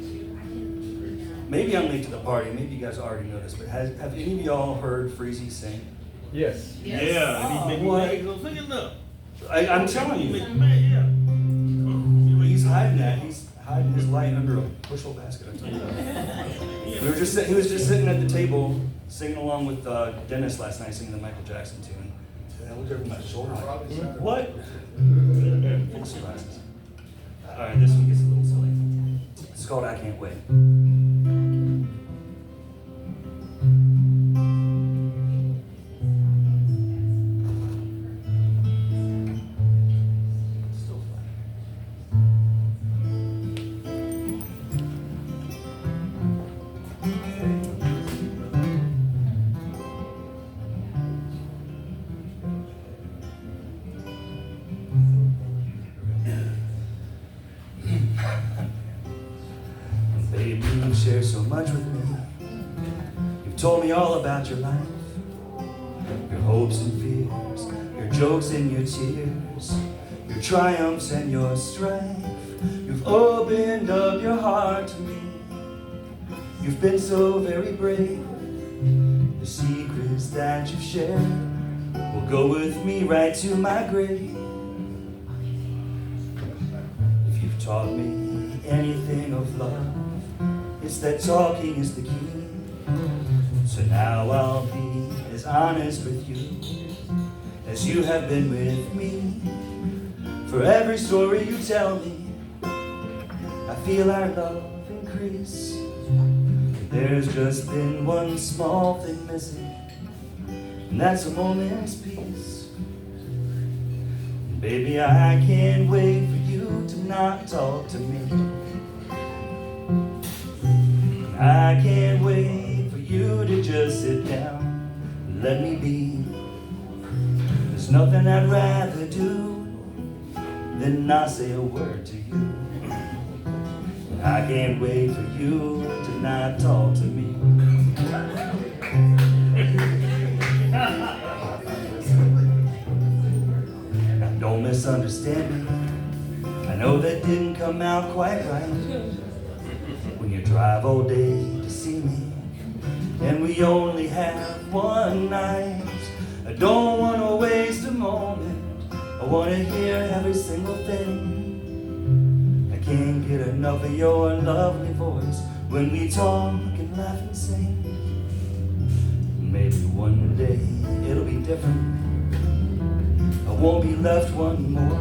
Maybe I'm late to the party. Maybe you guys already know this, but have any of y'all heard Freezy sing? Yes. Yeah, and he make me What? mad. He goes, look at look. I'm telling He you, make me mad, yeah. he's hiding that. He's hiding his light under a bushel basket. I'm telling you. He was just sitting at the table singing along with Dennis last night, singing the Michael Jackson tune. And I looked over my shoulder. Like, what? Full surprises. All right, this one gets a little silly. It's called "I Can't Wait." much with me. You've told me all about your life, your hopes and fears, your jokes and your tears, your triumphs and your strife. You've opened up your heart to me. You've been so very brave. The secrets that you've shared will go with me right to my grave. If you've taught me anything of love, it's that talking is the key. So now I'll be as honest with you as you have been with me. For every story you tell me, I feel our love increase. There's just been one small thing missing, and that's a moment's peace. Baby, I can't wait for you to not talk to me. I can't wait for you to just sit down and let me be. There's nothing I'd rather do than not say a word to you. I can't wait for you to not talk to me. Now don't misunderstand me. I know that didn't come out quite right. When you drive all day to see me, and we only have one night. I don't want to waste a moment. I want to hear every single thing. I can't get enough of your lovely voice when we talk and laugh and sing. Maybe one day it'll be different. I won't be left one more.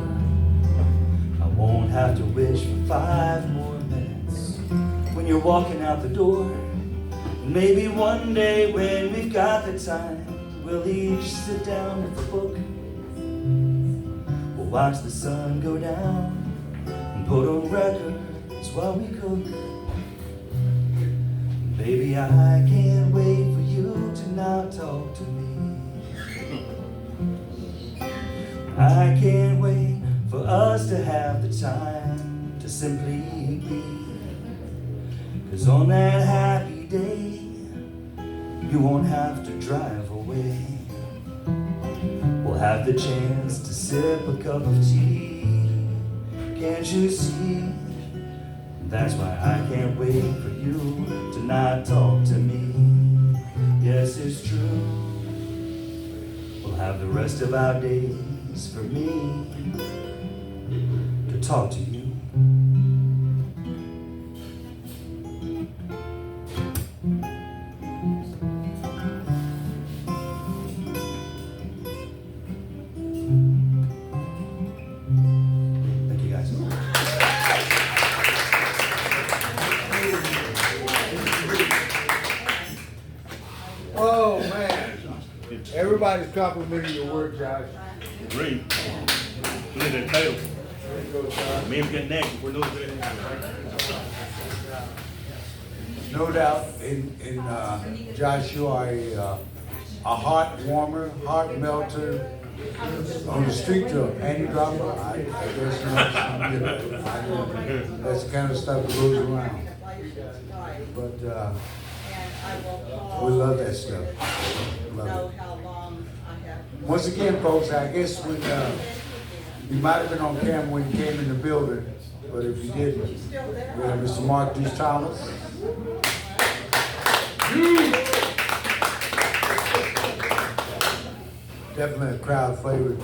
I won't have to wish for 5 more minutes when you're walking out the door. Maybe one day when we've got the time, we'll each sit down with a book. We'll watch the sun go down and put on records while we cook. Baby, I can't wait for you to not talk to me. I can't wait for us to have the time to simply be. 'Cause on that happy day, you won't have to drive away. We'll have the chance to sip a cup of tea. Can't you see? That's why I can't wait for you to not talk to me. Yes, it's true. We'll have the rest of our days for me to talk to you. Thank you guys. Oh, man. Everybody's complimenting your work, Josh. Great. Look at that title. Men get next. We're losing it. No doubt, in Josh, you are a heart warmer, heart melter. On the street, you're a panty dropper. I guess that's the kind of stuff that goes around. But we love that stuff. Love it. Once again, folks, I guess when you might have been on camera when you came in the building, but if you didn't, we have Mr. Mark D. Thomas. Definitely a crowd favorite.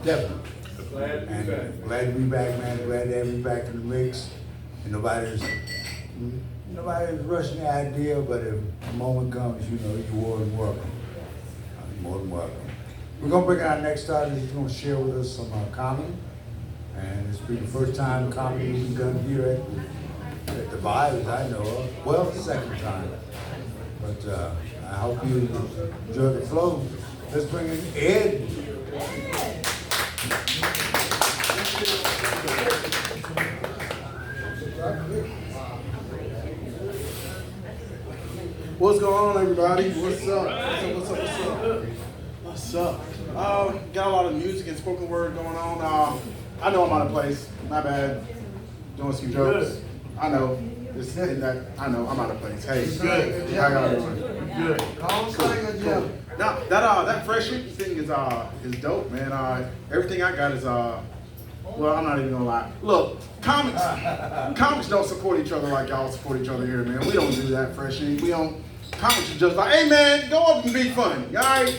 Definitely. Glad to be back, man. Glad to have you back in the mix. And nobody's rushing the idea, but if the moment comes, you know, you're more than welcome. You're more than welcome. We're gonna bring our next artist. He's gonna share with us some comedy, and it's been the first time comedy has been done here at the Vibe, as I know of. Well, the second time, but I hope you enjoy the flow. Let's bring in Ed. What's going on, everybody? What's up? What's up? Got a lot of music and spoken word going on. I know I'm out of place. My bad. Doing some jokes. I know. It's in that, I know, I'm out of place. Hey, Good. how y'all doing? Good. Call Singer Jim. That freshman thing is dope, man. Everything I got is well, I'm not even gonna lie. Look, comics don't support each other like y'all support each other here, man. We don't do that, freshman. We don't. Comics are just like, hey man, go up and be funny, all right?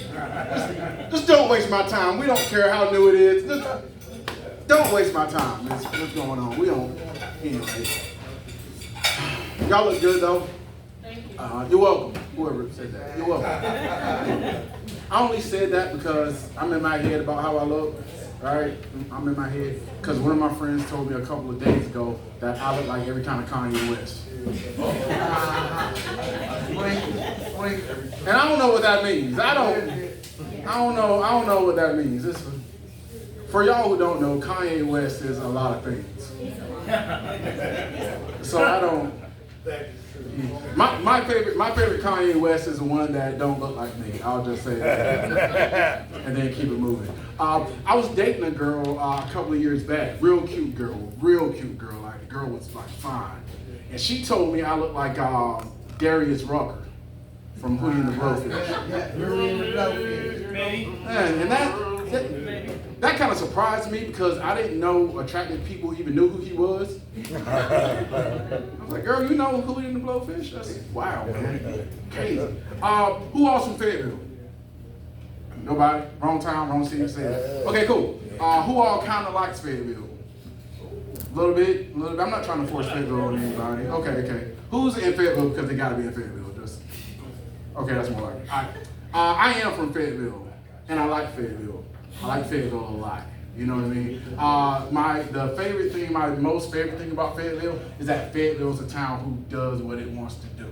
Just don't waste my time. We don't care how new it is. Just don't waste my time. That's what's going on. We don't. Anyway, y'all look good though. You're welcome. Whoever said that, you're welcome. I only said that because I'm in my head about how I look. Right? I'm in my head because one of my friends told me a couple of days ago that I look like every kind of Kanye West. And I don't know what that means. I don't know what that means. For y'all who don't know, Kanye West is a lot of things. So I don't. My favorite Kanye West is the one that don't look like me. I'll just say that, and then keep it moving. I was dating a girl a couple of years back, real cute girl. Like the girl was like fine, and she told me I look like Darius Rucker from Hootie and the Blowfish. And that kind of surprised me because I didn't know attractive people even knew who he was. I was like, girl, you know Hootie and the Blowfish? That's wow, man. Crazy. Who else from Fayetteville? Nobody? Wrong time, wrong city, say that. Okay, cool. Who all kind of likes Fayetteville? A little bit. I'm not trying to force Fayetteville on anybody. Okay. Who's in Fayetteville because they gotta be in Fayetteville? Okay, that's more like it. I am from Fayetteville, and I like Fayetteville. I like Fayetteville a lot. You know what I mean? My most favorite thing about Fayetteville is that Fayetteville's a town who does what it wants to do.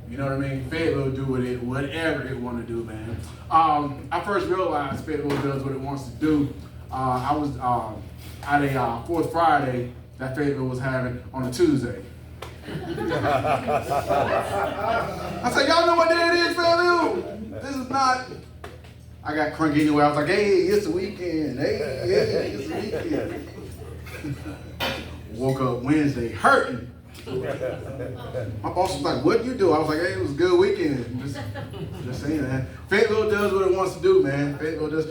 You know what I mean? Fayetteville do whatever it want to do, man. I first realized Fayetteville does what it wants to do. I was at a Fourth Friday that Fayetteville was having on a Tuesday. I said, y'all know what day it is, Fayetteville? This is not. I got crunk anyway. I was like, hey, it's the weekend. Hey, it's the weekend. Woke up Wednesday hurting. My boss was like, what you do? I was like, hey, it was a good weekend. Just saying that. Fayetteville does what it wants to do, man. Fayetteville does.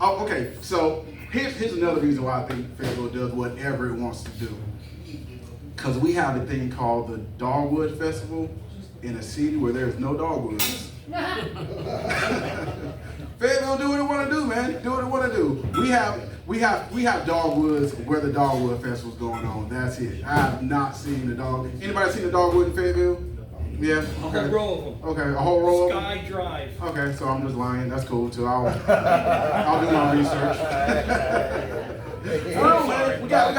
Okay, so here's another reason why I think Fayetteville does whatever it wants to do. Because we have a thing called the Dogwood Festival in a city where there's no dogwoods. Fayetteville do what it want to do, man. Do what it want to do. We have dogwoods where the Dogwood Festival's going on. That's it. I have not seen the dog. Anybody seen the dogwood in Fayetteville? Yeah. Okay. A whole row of them. Okay, a whole row. Sky Drive. Okay, so I'm just lying. That's cool too. I'll do my research. Well, man, we got a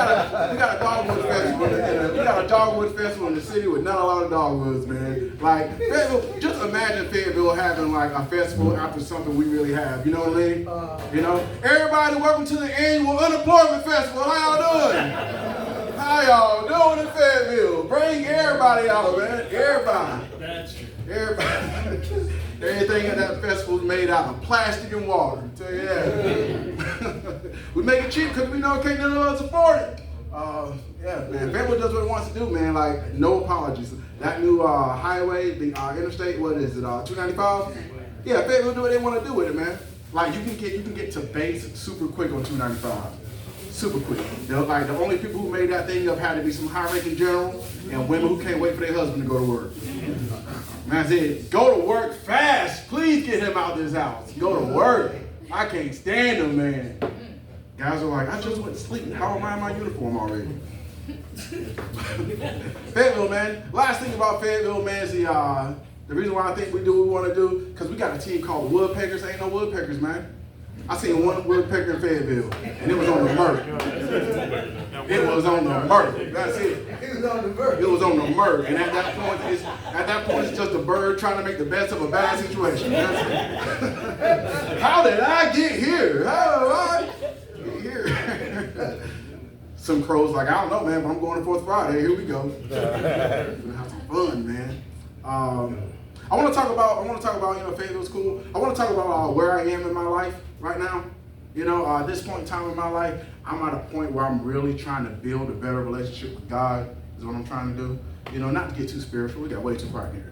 dogwood festival. We got a dogwood festival in the city with not a lot of dogwoods, man. Like Fayetteville, just imagine Fayetteville having like a festival after something we really have. You know what I mean? You know, everybody, welcome to the annual unemployment festival. How y'all doing? How y'all doing in Fayetteville? Bring everybody out, man. Everybody. That's true. Everybody. Everything at that festival is made out of plastic and water. I tell you that. We make it cheap because we know can't none of us afford it. Yeah, man. Fayetteville does what it wants to do, man. Like, no apologies. That new highway, the interstate, what is it? 295? Yeah, Fayetteville do what they want to do with it, man. Like, you can get to base super quick on 295. Super quick. Like, the only people who made that thing up had to be some high-ranking generals and women who can't wait for their husband to go to work. Man, I said, go to work fast. Please get him out of this house. Go to work. I can't stand him, man. Guys are like, I just went to sleep. How am I in my uniform already? Fayetteville, man. Last thing about Fayetteville, man, is the reason why I think we do what we want to do, because we got a team called the Woodpeckers. Ain't no Woodpeckers, man. I seen one woodpecker in Fayetteville, and it was on the murk. It was on the murk. That's it. It was on the verge. It was on the murk, and at that point, it's just a bird trying to make the best of a bad situation. That's it. How did I get here? How did I get here? Some crows like, I don't know, man, but I'm going to Fourth Friday. Here we go. We're gonna have some fun, man. I want to talk about, Fayetteville's cool. I want to talk about where I am in my life right now. You know, at this point in time in my life, I'm at a point where I'm really trying to build a better relationship with God, is what I'm trying to do. You know, not to get too spiritual, we got way too quiet here.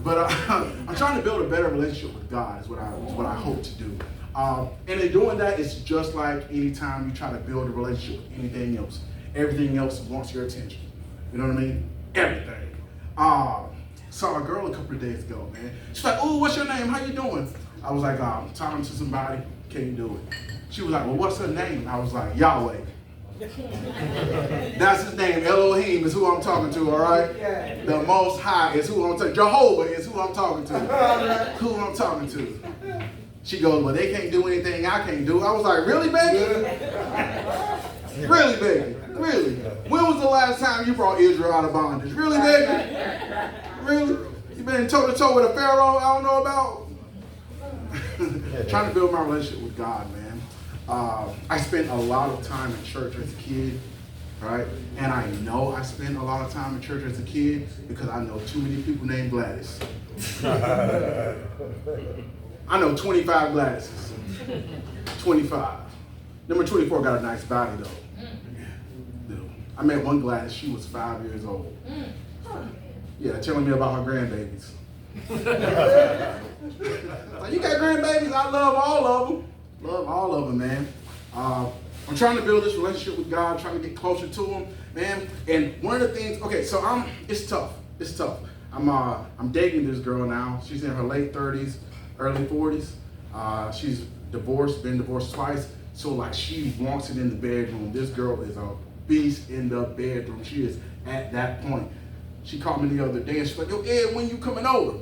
But I'm trying to build a better relationship with God is what I hope to do. And in doing that, it's just like any time you try to build a relationship with anything else. Everything else wants your attention. You know what I mean? Everything. Saw a girl a couple of days ago, man. She's like, "Oh, what's your name? How you doing?" I was like, "Talking to somebody. Can you do it?" She was like, "Well, what's her name?" I was like, "Yahweh." That's his name. Elohim is who I'm talking to, all right? The Most High is who I'm talking to. Jehovah is who I'm talking to. Who I'm talking to. She goes, "Well, they can't do anything I can't do." I was like, "Really, baby? Really, baby? Really? When was the last time you brought Israel out of bondage? Really, baby? Really? You been toe-to-toe with a Pharaoh I don't know about?" Trying to build my relationship with God, man. I spent a lot of time in church as a kid, right? And I know I spent a lot of time in church as a kid because I know too many people named Gladys. I know 25 Gladyses. 25. Number 24 got a nice body, though. I met one Gladys, she was 5 years old. Yeah, telling me about her grandbabies. Like, "You got grandbabies?" I love all of them. Love all of them, man. I'm trying to build this relationship with God, trying to get closer to Him, man. And one of the things, okay, so it's tough. It's tough. I'm dating this girl now. She's in her late 30s, early 40s. She's divorced, been divorced twice. So like she wants it in the bedroom. This girl is a beast in the bedroom. She is at that point. She called me the other day and she's like, "Yo, Ed, when you coming over?"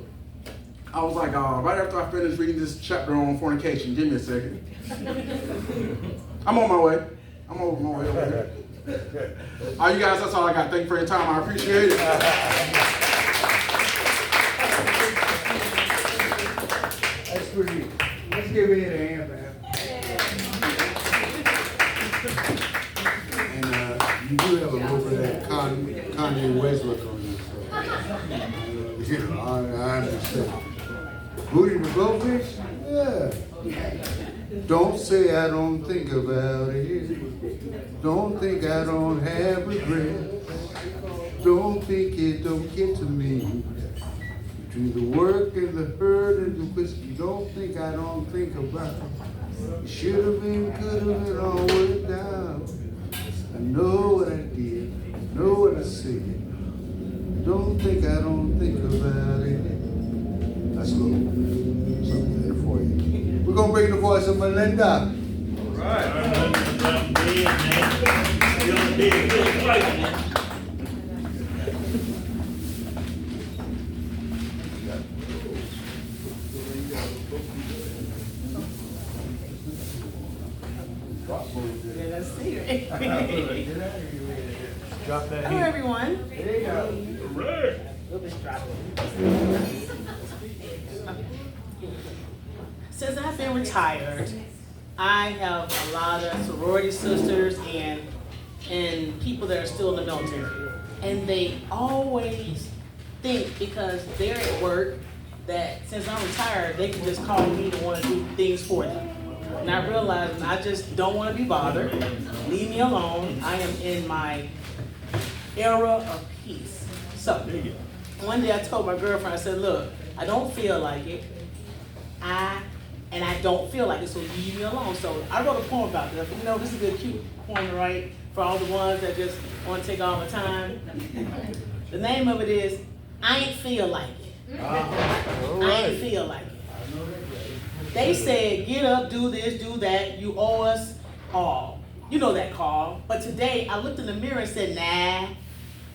I was like, right after I finish reading this chapter on fornication. Give me a second. I'm on my way. I'm on my way over here. All right, you guys, that's all I got. Thank you for your time. I appreciate it. That's pretty. Let's give it a hand, man. And you do have a little bit of that Kanye West look on you. So, you know, I understand. Booty the Blowfish? Yeah. Don't say I don't think about it. Don't think I don't have regrets. Don't think it don't get to me. Between the work and the hurt and the whiskey, don't think I don't think about it. It should have been, could have been, all worked out. I know what I did, I know what I said. Don't think I don't think about it. That's cool. Something there for you. We're gonna bring the voice of Melinda. Hello, everyone. Since I've been retired, I have a lot of sorority sisters and people that are still in the military. And they always think because they're at work that since I'm retired, they can just call me to want to do things for them. And I realized I just don't want to be bothered. Leave me alone. I am in my era of peace. So one day I told my girlfriend, I said, "Look, I don't feel like it. I don't feel like it, so leave me alone." So I wrote a poem about this. You know, this is a cute poem to write for all the ones that just want to take all the time. The name of it is, "I Ain't Feel Like It." I ain't feel like it. They said, get up, do this, do that, you owe us all. You know that call. But today, I looked in the mirror and said, nah,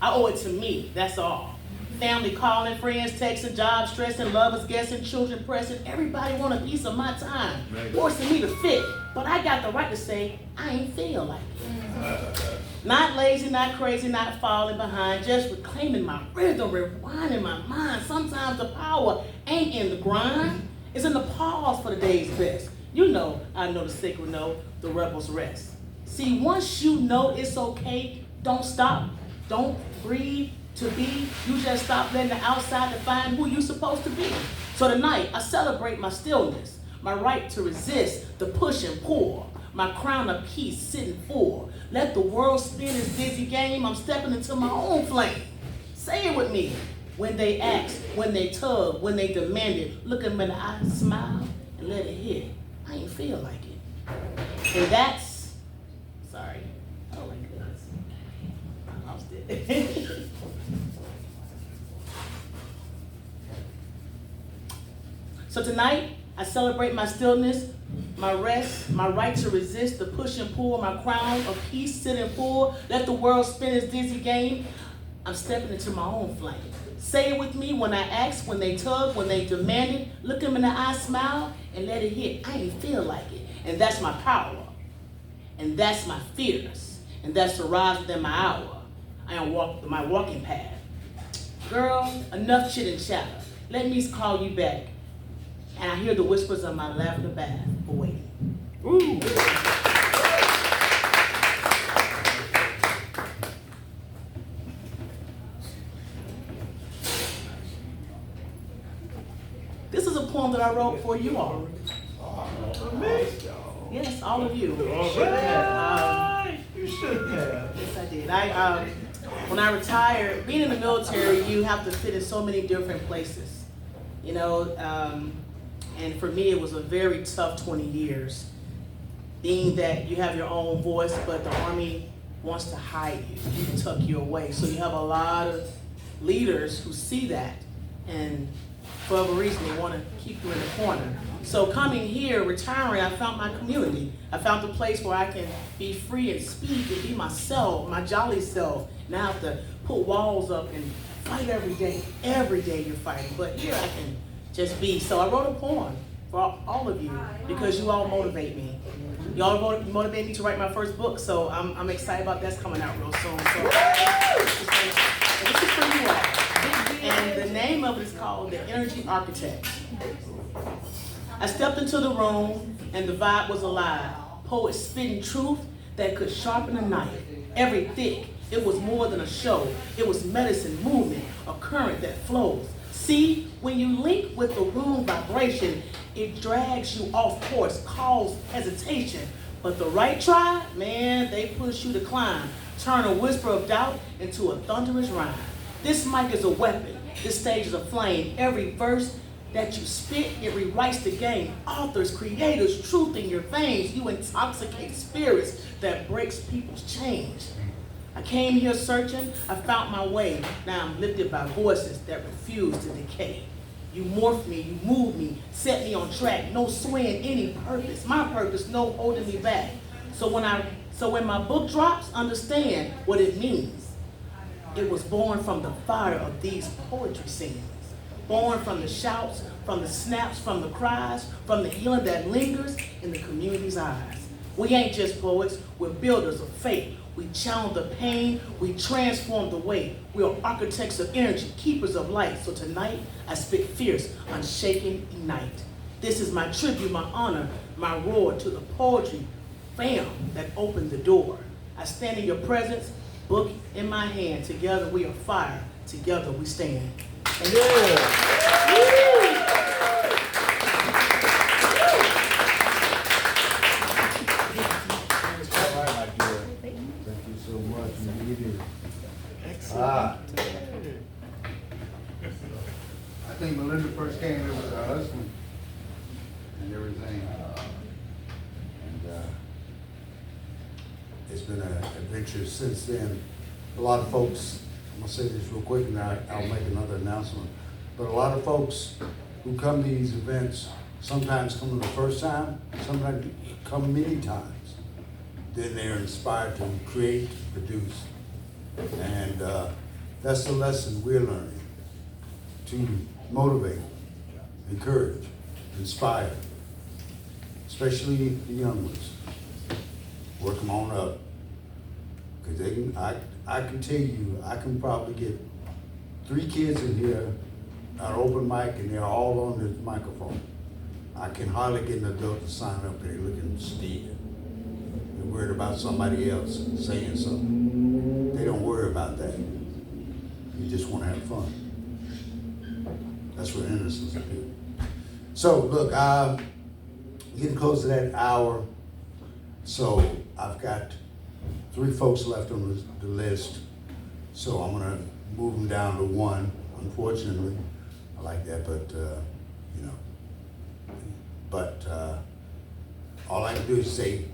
I owe it to me, that's all. Family calling, friends texting, job stressing, lovers guessing, children pressing, everybody want a piece of my time, forcing me to fit. But I got the right to say, I ain't feel like it. Not lazy, not crazy, not falling behind, just reclaiming my rhythm, rewinding my mind. Sometimes the power ain't in the grind, it's in the pause for the day's best. You know, I know the sacred know, the rebels rest. See, once you know it's okay, don't stop, don't breathe to be. You just stop letting the outside define who you're supposed to be. So tonight, I celebrate my stillness, my right to resist the push and pull, my crown of peace sitting full. Let the world spin its dizzy game, I'm stepping into my own flame. Say it with me. When they ask, when they tug, when they demanded, look them in the eye, smile, and let it hit. I ain't feel like it. And that's, sorry. Oh my goodness. I lost it. So tonight, I celebrate my stillness, my rest, my right to resist the push and pull, my crown of peace, sit and pull, let the world spin its dizzy game. I'm stepping into my own flame. Say it with me when I ask, when they tug, when they demanded, look them in the eye, smile, and let it hit. I ain't feel like it. And that's my power. And that's my fears. And that's the rise within my hour. I am my walking path. Girl, enough chit and chatter. Let me call you back. And I hear the whispers of my lavender bath awaiting. Ooh. This is a poem that I wrote for you all. Yes, all of you. You should have. Yes, I did. When I retired, being in the military, you have to fit in so many different places. You know, and for me, it was a very tough 20 years. Being that you have your own voice, but the Army wants to hide you, tuck you away. So you have a lot of leaders who see that, and for whatever reason, they want to keep you in the corner. So coming here, retiring, I found my community. I found a place where I can be free and speak and be myself, my jolly self. And I have to put walls up and fight every day. Every day you're fighting, but here I can just be. So I wrote a poem for all of you because you all motivate me. You all motivate me to write my first book, so I'm excited about that's coming out real soon. So this is for you all. And the name of it is called The Energy Architect. I stepped into the room and the vibe was alive. Poets spitting truth that could sharpen a knife. Every thick, it was more than a show. It was medicine, movement, a current that flows. See, when you link with the room vibration, it drags you off course, cause hesitation. But the right tribe, man, they push you to climb. Turn a whisper of doubt into a thunderous rhyme. This mic is a weapon. This stage is a flame. Every verse that you spit, it rewrites the game. Authors, creators, truth in your veins. You intoxicate spirits that breaks people's chains. I came here searching, I found my way. Now I'm lifted by voices that refuse to decay. You morph me, you move me, set me on track. No swaying any purpose. My purpose, no holding me back. So when my book drops, understand what it means. It was born from the fire of these poetry scenes. Born from the shouts, from the snaps, from the cries, from the healing that lingers in the community's eyes. We ain't just poets, we're builders of fate. We channel the pain, we transform the weight. We are architects of energy, keepers of light. So tonight, I spit fierce, unshaken, ignite. This is my tribute, my honor, my roar to the poetry fam that opened the door. I stand in your presence, book in my hand. Together we are fire, together we stand. I think Melinda first came here with her husband and everything. It's been an adventure since then. A lot of folks, I'm gonna say this real quick and I'll make another announcement. But a lot of folks who come to these events sometimes come the first time, sometimes come many times. Then they're inspired to create, produce. And that's the lesson we're learning, to motivate, encourage, inspire, especially the young ones. Work them on up. Cause they can, I can tell you, I can probably get 3 kids in here at open mic and they're all on the microphone. I can hardly get an adult to sign up there looking scared. They're worried about somebody else saying something. They don't worry about that. You just want to have fun. That's what innocence do. So look, getting close to that hour. So I've got 3 folks left on the list. So I'm gonna move them down to one, unfortunately. I like that, but, you know. But all I can do is say,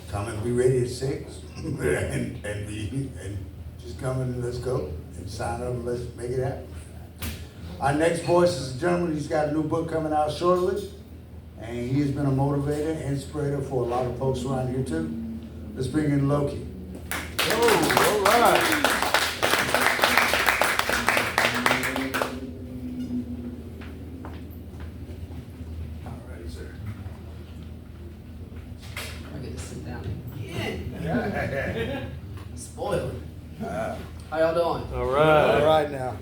come and be ready at 6 and just come and let's go and sign up and let's make it happen. Our next voice is a gentleman. He's got a new book coming out shortly, and he has been a motivator, inspirator for a lot of folks around here too. Let's bring in Loki. Oh, all right. I get to sit down again. Spoiled. How y'all doing? All right now.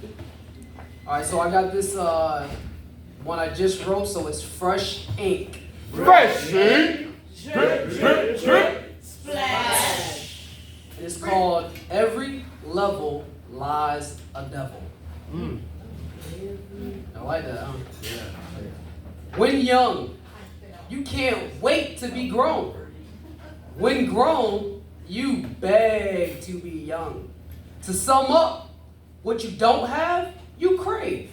All right, so I got this one I just wrote, so it's fresh ink. Fresh ink. Splash. And it's called Every Level Lies a Devil. I like that, huh? Yeah. When young, you can't wait to be grown. When grown, you beg to be young. To sum up, what you don't have, you crave.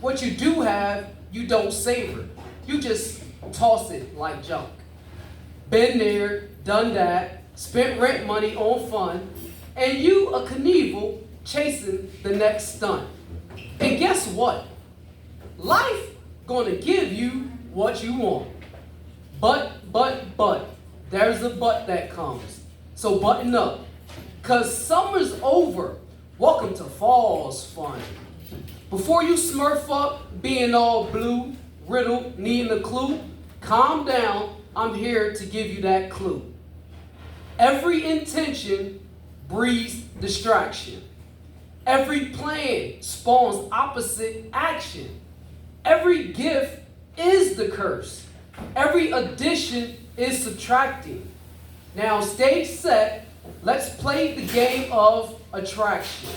What you do have, you don't savor. You just toss it like junk. Been there, done that, spent rent money on fun, and you a Knievel chasing the next stunt. And guess what? Life gonna give you what you want. But, there's a but that comes. So button up, cause summer's over. Welcome to fall's fun. Before you smurf up, being all blue, riddled, needing a clue, calm down, I'm here to give you that clue. Every intention breeds distraction. Every plan spawns opposite action. Every gift is the curse. Every addition is subtracting. Now stage set, let's play the game of attraction.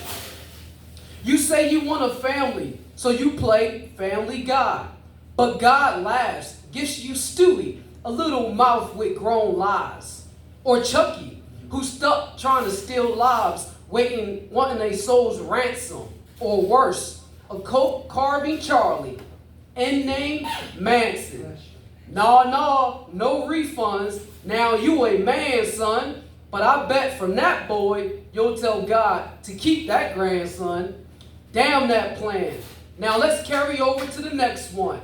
You say you want a family, so you play Family Guy. But God laughs, gives you Stewie, a little mouth with grown lies. Or Chucky, who's stuck trying to steal lives, wanting a soul's ransom. Or worse, a coke carving Charlie, end name Manson. Nah, no refunds. Now you a man, son. But I bet from that boy, you'll tell God to keep that grandson. Damn that plan. Now let's carry over to the next one.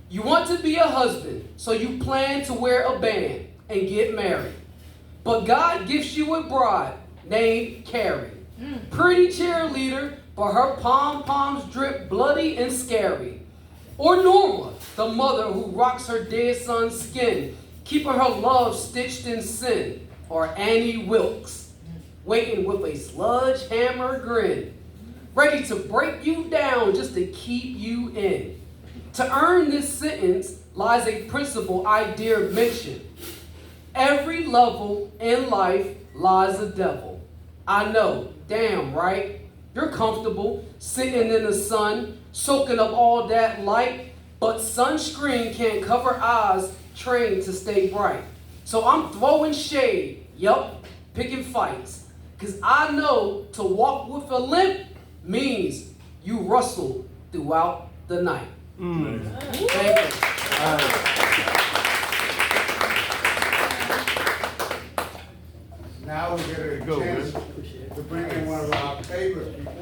You want to be a husband, so you plan to wear a band and get married. But God gives you a bride named Carrie. Pretty cheerleader, but her pom-poms drip bloody and scary. Or Norma, the mother who rocks her dead son's skin, keeping her love stitched in sin. Or Annie Wilkes, waiting with a sledgehammer grin, ready to break you down just to keep you in. To earn this sentence lies a principle I dare mention. Every level in life lies a devil. I know, damn right. You're comfortable sitting in the sun, soaking up all that light, but sunscreen can't cover eyes trained to stay bright. So I'm throwing shade, yup, picking fights. Cause I know to walk with a limp means you rustle throughout the night. Thank you. Now we get a chance to bring in one of our favorite people.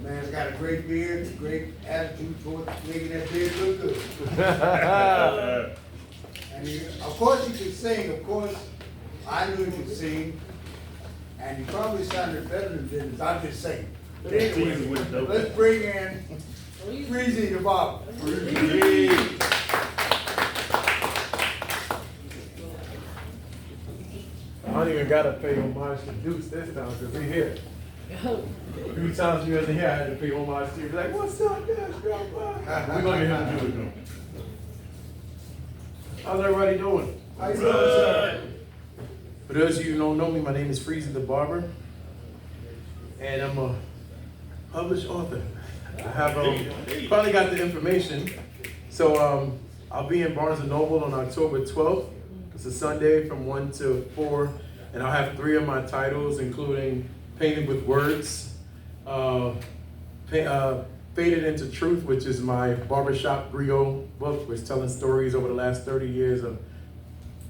Man's got a great beard, great attitude toward making that beard look good. And of course you can sing, of course. I knew you could sing. And you probably sounded better than this. I'm just saying. But anyway, let's bring in Freezy the Barber. I don't even gotta pay homage to Deuce this time because he here. A few times he wasn't here, I had to pay homage to you. Like, what's up, Dash Grandpa? We're gonna get him to do it though. How's everybody doing? How you doing, sir? For those of you who don't know me, my name is Freezy the Barber, and I'm a published author. I have probably got the information. So I'll be in Barnes & Noble on October 12th. It's a Sunday from 1 to 4, and I'll have 3 of my titles, including Painted with Words, Faded into Truth, which is my barbershop griot book, which is telling stories over the last 30 years of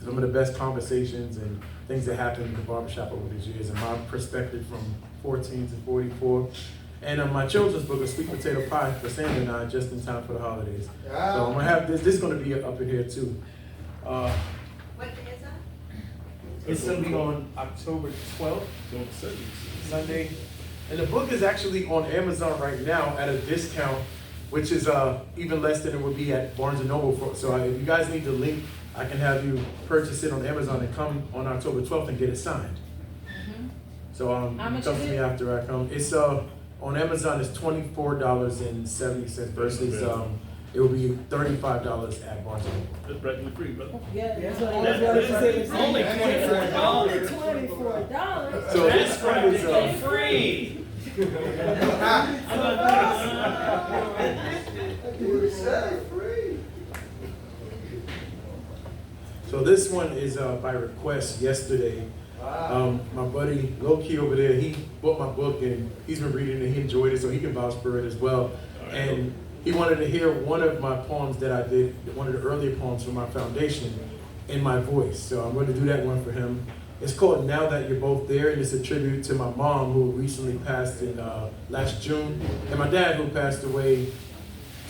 some of the best conversations and things that happened in the barbershop over these years and my perspective from 14 to 44. And my children's book, A Sweet Potato Pie, for Sandra and I, just in time for the holidays. So I'm gonna have this is gonna be up in here too. What day is that? It's gonna be on October 12th, Sunday. And the book is actually on Amazon right now at a discount, which is even less than it would be at Barnes & Noble. So if you guys need the link, I can have you purchase it on Amazon and come on October 12th and get it signed. So How much come is to me it? after I come. It's on Amazon it's $24.70 versus it will be $35 at Barnes & Noble. That's practically free, brother. Only $24. $24. So this one is Free. So this one is by request yesterday. My buddy Loki over there, he bought my book and he's been reading it. He enjoyed it, so he can vouch for it as well. And he wanted to hear one of my poems that I did, one of the earlier poems from my foundation, in my voice. So I'm going to do that one for him. It's called Now That You're Both There, and it's a tribute to my mom who recently passed in last June, and my dad who passed away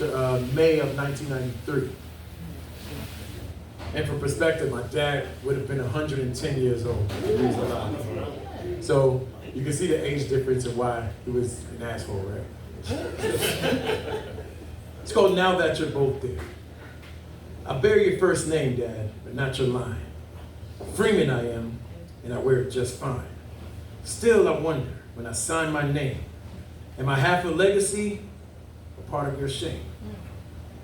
May of 1993. And for perspective, my dad would have been 110 years old if he was alive. So you can see the age difference and why he was an asshole, right? It's called Now That You're Both There. I bear your first name, Dad, but not your line. Freeman I am, and I wear it just fine. Still, I wonder, when I sign my name, am I half a legacy or part of your shame?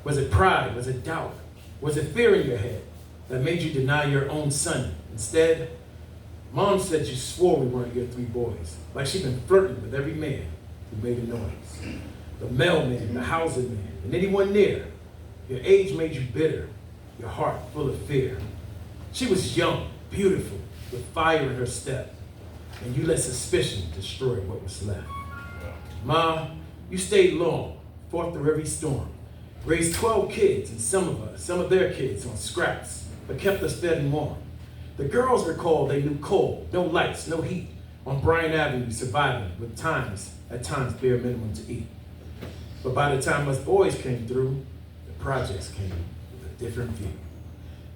Was it pride? Was it doubt? Was it fear in your head that made you deny your own son? Instead, Mom said you swore we weren't your three boys, like she'd been flirting with every man who made a noise. The mailman, the housing man, and anyone near. Your age made you bitter, your heart full of fear. She was young, beautiful, with fire in her step, and you let suspicion destroy what was left. Ma, you stayed long, fought through every storm, raised 12 kids and some of their kids on scraps, but kept us fed and warm. The girls recall they knew cold, no lights, no heat, on Bryan Avenue surviving with at times bare minimum to eat. But by the time us boys came through, the projects came with a different view.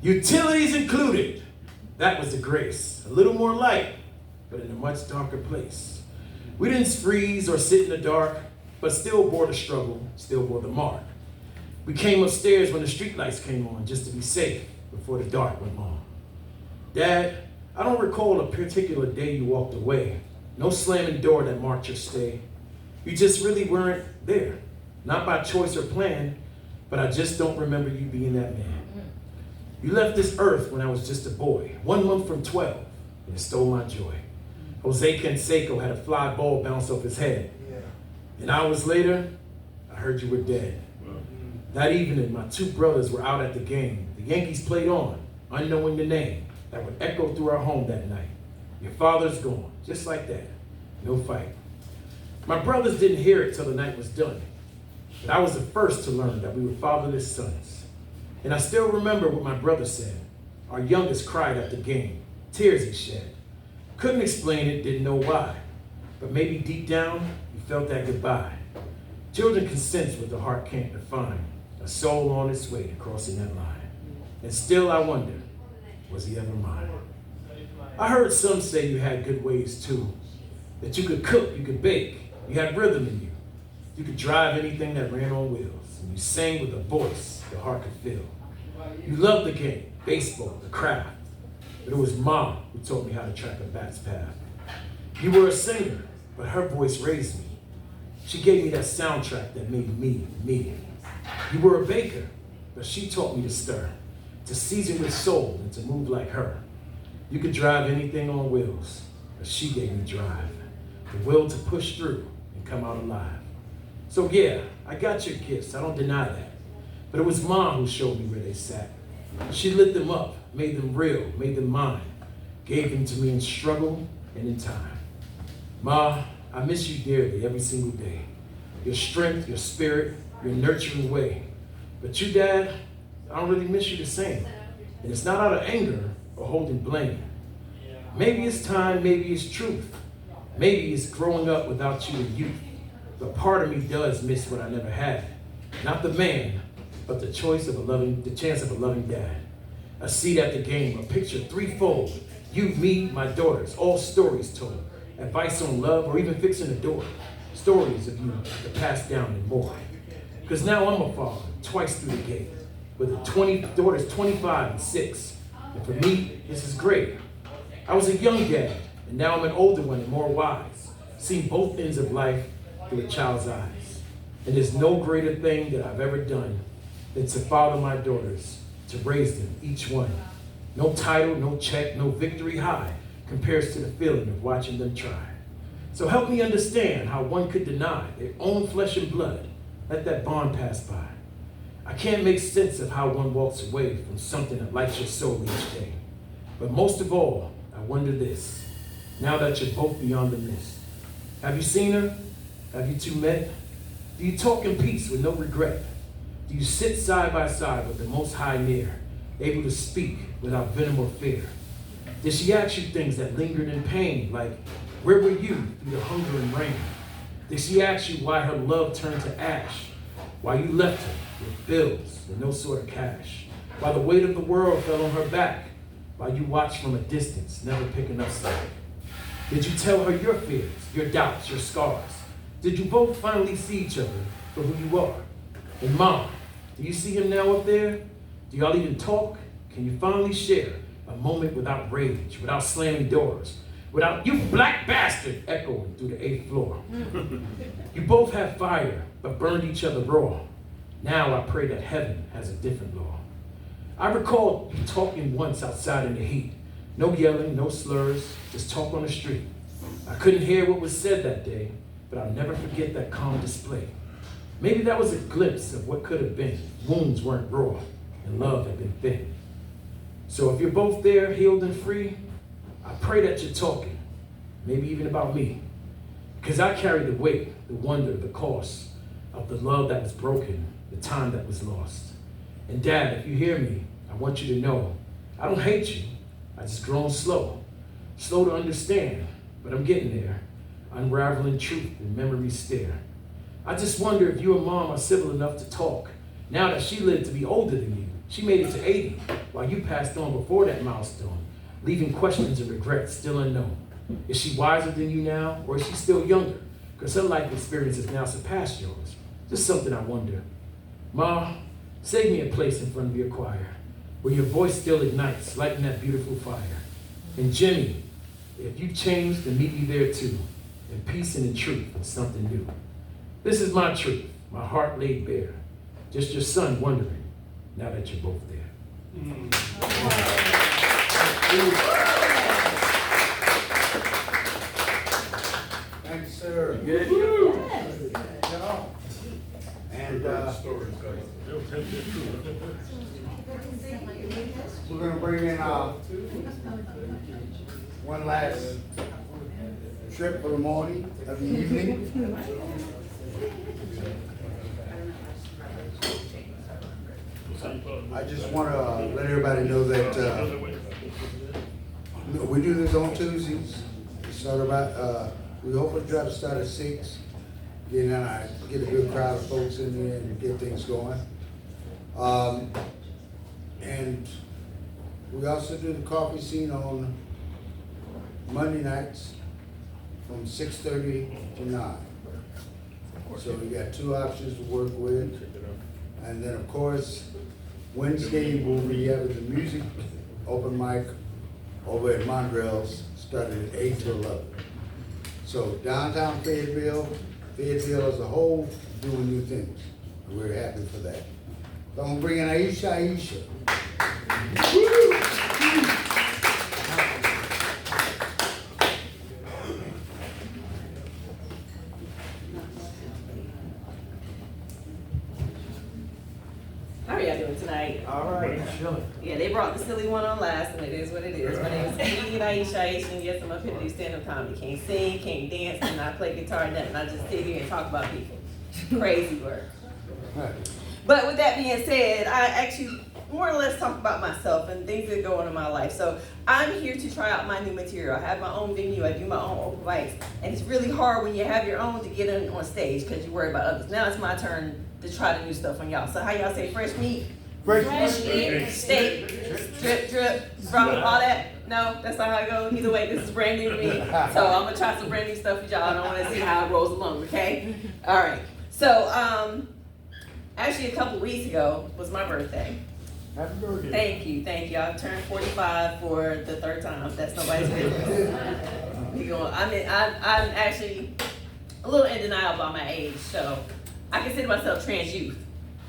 Utilities included, that was the grace. A little more light, but in a much darker place. We didn't freeze or sit in the dark, but still bore the struggle, still bore the mark. We came upstairs when the streetlights came on just to be safe before the dark went on. Dad, I don't recall a particular day you walked away. No slamming door that marked your stay. You just really weren't there. Not by choice or plan, but I just don't remember you being that man. You left this earth when I was just a boy, 1 month from 12, and it stole my joy. Jose Canseco had a fly ball bounce off his head. And hours later, I heard you were dead. That evening, my two brothers were out at the game. The Yankees played on, unknowing the name that would echo through our home that night. Your father's gone, just like that. No fight. My brothers didn't hear it till the night was done. But I was the first to learn that we were fatherless sons. And I still remember what my brother said. Our youngest cried at the game, tears he shed. Couldn't explain it, didn't know why. But maybe deep down, he felt that goodbye. Children can sense what the heart can't define. A soul on its way to crossing that line. And still I wonder, was he ever mine? I heard some say you had good ways too. That you could cook, you could bake, you had rhythm in you. You could drive anything that ran on wheels. And you sang with a voice your heart could feel. You loved the game, baseball, the craft. But it was Mom who taught me how to track a bat's path. You were a singer, but her voice raised me. She gave me that soundtrack that made me, me. You were a baker, but she taught me to stir, to season with soul and to move like her. You could drive anything on wheels, but she gave me drive, the will to push through and come out alive. So yeah, I got your gifts, I don't deny that. But it was Mom who showed me where they sat. She lit them up, made them real, made them mine, gave them to me in struggle and in time. Ma, I miss you dearly every single day. Your strength, your spirit, your nurturing way. But you, Dad, I don't really miss you the same. And it's not out of anger or holding blame. Maybe it's time, maybe it's truth. Maybe it's growing up without you in youth. But part of me does miss what I never had. Not the man, but the chance of a loving dad. A seat at the game, a picture threefold. You, me, my daughters, all stories told. Advice on love or even fixing the door. Stories of you to pass down and more. Because now I'm a father, twice through the gate. With daughters 25 and 6. And for me, this is great. I was a young dad, and now I'm an older one and more wise. Seeing both ends of life through a child's eyes. And there's no greater thing that I've ever done than to father my daughters, to raise them, each one. No title, no check, no victory high compares to the feeling of watching them try. So help me understand how one could deny their own flesh and blood, let that bond pass by. I can't make sense of how one walks away from something that lights your soul each day. But most of all, I wonder this, now that you're both beyond the mist. Have you seen her? Have you two met? Do you talk in peace with no regret? Do you sit side by side with the Most High near, able to speak without venom or fear? Did she ask you things that lingered in pain, like, where were you through the hunger and rain? Did she ask you why her love turned to ash? Why you left her with bills and no sort of cash? Why the weight of the world fell on her back? Why you watched from a distance, never picking up slack? Did you tell her your fears, your doubts, your scars? Did you both finally see each other for who you are? And Mom, do you see him now up there? Do y'all even talk? Can you finally share a moment without rage, without slamming doors, without "you black bastard" echoing through the 8th floor? You both have fire, but burned each other raw. Now I pray that heaven has a different law. I recall you talking once outside in the heat. No yelling, no slurs, just talk on the street. I couldn't hear what was said that day, but I'll never forget that calm display. Maybe that was a glimpse of what could have been. Wounds weren't raw, and love had been thin. So if you're both there, healed and free, I pray that you're talking, maybe even about me. Because I carry the weight, the wonder, the cost of the love that was broken, the time that was lost. And Dad, if you hear me, I want you to know, I don't hate you, I just grown slow to understand, but I'm getting there, unraveling truth and memories stare. I just wonder if you and Mom are civil enough to talk, now that she lived to be older than you. She made it to 80, while you passed on before that milestone, leaving questions and regrets still unknown. Is she wiser than you now, or is she still younger? Because her life experience has now surpassed yours. Just something I wonder. Ma, save me a place in front of your choir, where your voice still ignites, lighting that beautiful fire. And Jimmy, if you've changed, then meet me there too, in peace and in truth and something new. This is my truth, my heart laid bare. Just your son wondering, now that you're both there. Thanks, sir. Good. And we're gonna bring in one last trip for the morning of the evening. I just want to let everybody know that we do this on Tuesdays. Start about we hope to try to start at 6. Then I get a good crowd of folks in there and get things going. And we also do the coffee scene on Monday nights from 6:30 to 9. So we got 2 options to work with. And then of course, Wednesday we'll be having the music open mic over at Mondrell's starting at 8 to 11. So downtown Fayetteville as a whole doing new things. And we're happy for that. So I'm gonna bring in Aisha. How are y'all doing tonight? All right. feeling? Yeah, they brought the silly one on last, and it is what it is. My name is Kiki Aisha, and yes, I'm up here to do stand-up comedy. Can't sing, can't dance, and not play guitar, nothing. I just sit here and talk about people. Crazy work. But with that being said, I actually more or less talk about myself and things that go on in my life. So I'm here to try out my new material. I have my own venue. I do my own open mics, and it's really hard when you have your own to get in on stage because you worry about others. Now it's my turn to try the new stuff on y'all. So how y'all say fresh meat? Fresh meat, steak, drip, drip, from all that. No, that's not how it goes. Either way, this is brand new to me. So I'm gonna try some brand new stuff with y'all. I don't want to see how it rolls along. Okay? All right. So actually a couple weeks ago was my birthday. Happy birthday. Thank you. I've turned 45 for the third time. That's nobody's business. I'm actually a little in denial about my age, so I consider myself trans youth,